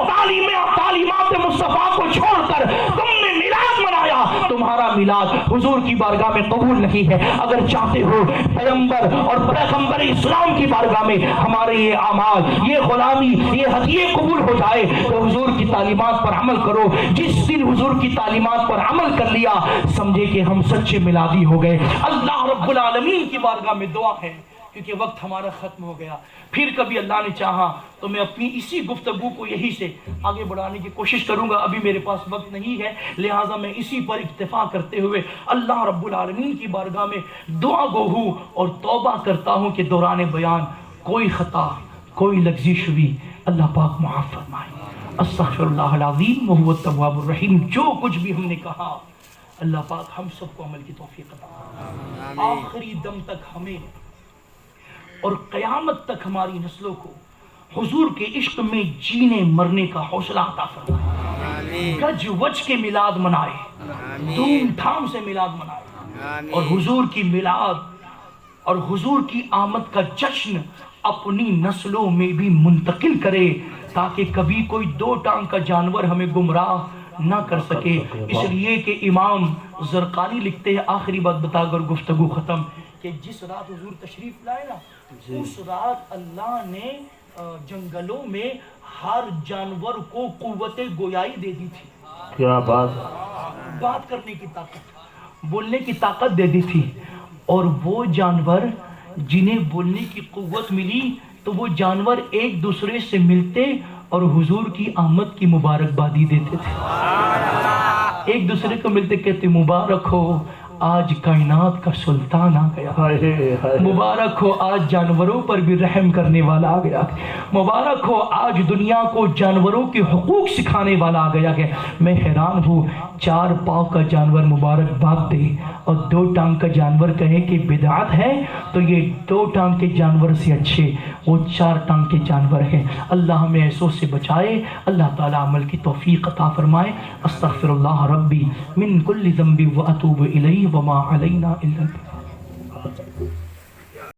تعلیمات مصطفیٰ کو چھوڑ کر تم نے میلاد منایا، تمہارا میلاد حضور کی بارگاہ میں قبول نہیں ہے. اگر چاہتے ہو پیغمبر اور پیغمبر اسلام کی بارگاہ میں ہمارے یہ اعمال، یہ غلامی، یہ ہدیے قبول ہو جائے تو حضور کی تعلیمات پر عمل کرو. جس دن حضور کی تعلیمات پر عمل کر لیا، سمجھے کہ ہم سچے میلادی ہو گئے. اللہ رب العالمین کی بارگاہ میں دعا ہے، کیونکہ وقت ہمارا ختم ہو گیا. پھر کبھی اللہ نے چاہا تو میں اپنی اسی گفتگو کو یہی سے آگے بڑھانے کی کوشش کروں گا. ابھی میرے پاس وقت نہیں ہے، لہٰذا میں اسی پر اکتفا کرتے ہوئے اللہ رب العالمین کی بارگاہ میں دعا گو ہوں اور توبہ کرتا ہوں کہ دوران بیان کوئی خطا، کوئی لغزش ہوئی، اللہ پاک معاف فرمائے. استغفر اللہ العظیم وہو التواب الرحیم. جو کچھ بھی ہم نے کہا اللہ پاک ہم سب کو عمل کی توفیق عطا فرمائے. آخری دم تک ہمیں اور قیامت تک ہماری نسلوں کو حضور کے عشق میں جینے مرنے کا حوصلہ عطا فرمائے. گج وج کے میلاد منائے، دھوم دھام سے میلاد منائے اور حضور کی میلاد اور حضور کی آمد کا جشن اپنی نسلوں میں بھی منتقل کرے تاکہ کبھی کوئی 2 ٹانگ کا جانور ہمیں گمراہ نہ کر سکے. اس لیے کہ امام زرقانی لکھتے ہیں، آخری بات بتا کر گفتگو ختم، کہ جس رات حضور تشریف لائے نا، اس رات اللہ نے جنگلوں میں ہر جانور کو قوت گویائی دے دی تھی. کیا بات کرنے کی طاقت، بولنے کی طاقت دے دی تھی. اور وہ جانور جنہیں بولنے کی قوت ملی تو وہ جانور ایک دوسرے سے ملتے اور حضور کی آمد کی مبارکبادی دیتے تھے. ایک دوسرے کو ملتے کہتے مبارک ہو آج کائنات کا سلطان آ گیا۔ مبارک ہو آج جانوروں پر بھی رحم کرنے والا آ گیا۔ مبارک ہو آج دنیا کو جانوروں کے حقوق سکھانے والا آ گیا۔ میں حیران ہوں، 4 پاؤں کا جانور مبارکباد دے اور 2 ٹانگ کا جانور کہے کہ بدعت ہے، تو یہ 2 ٹانگ کے جانور سے اچھے وہ 4 ٹانگ کے جانور ہیں۔ اللہ ہمیں ایسوں سے بچائے، اللہ تعالیٰ عمل کی توفیق عطا فرمائے۔ استغفر اللہ ربی من کل ذنب واتوب الیہ وما علینا الا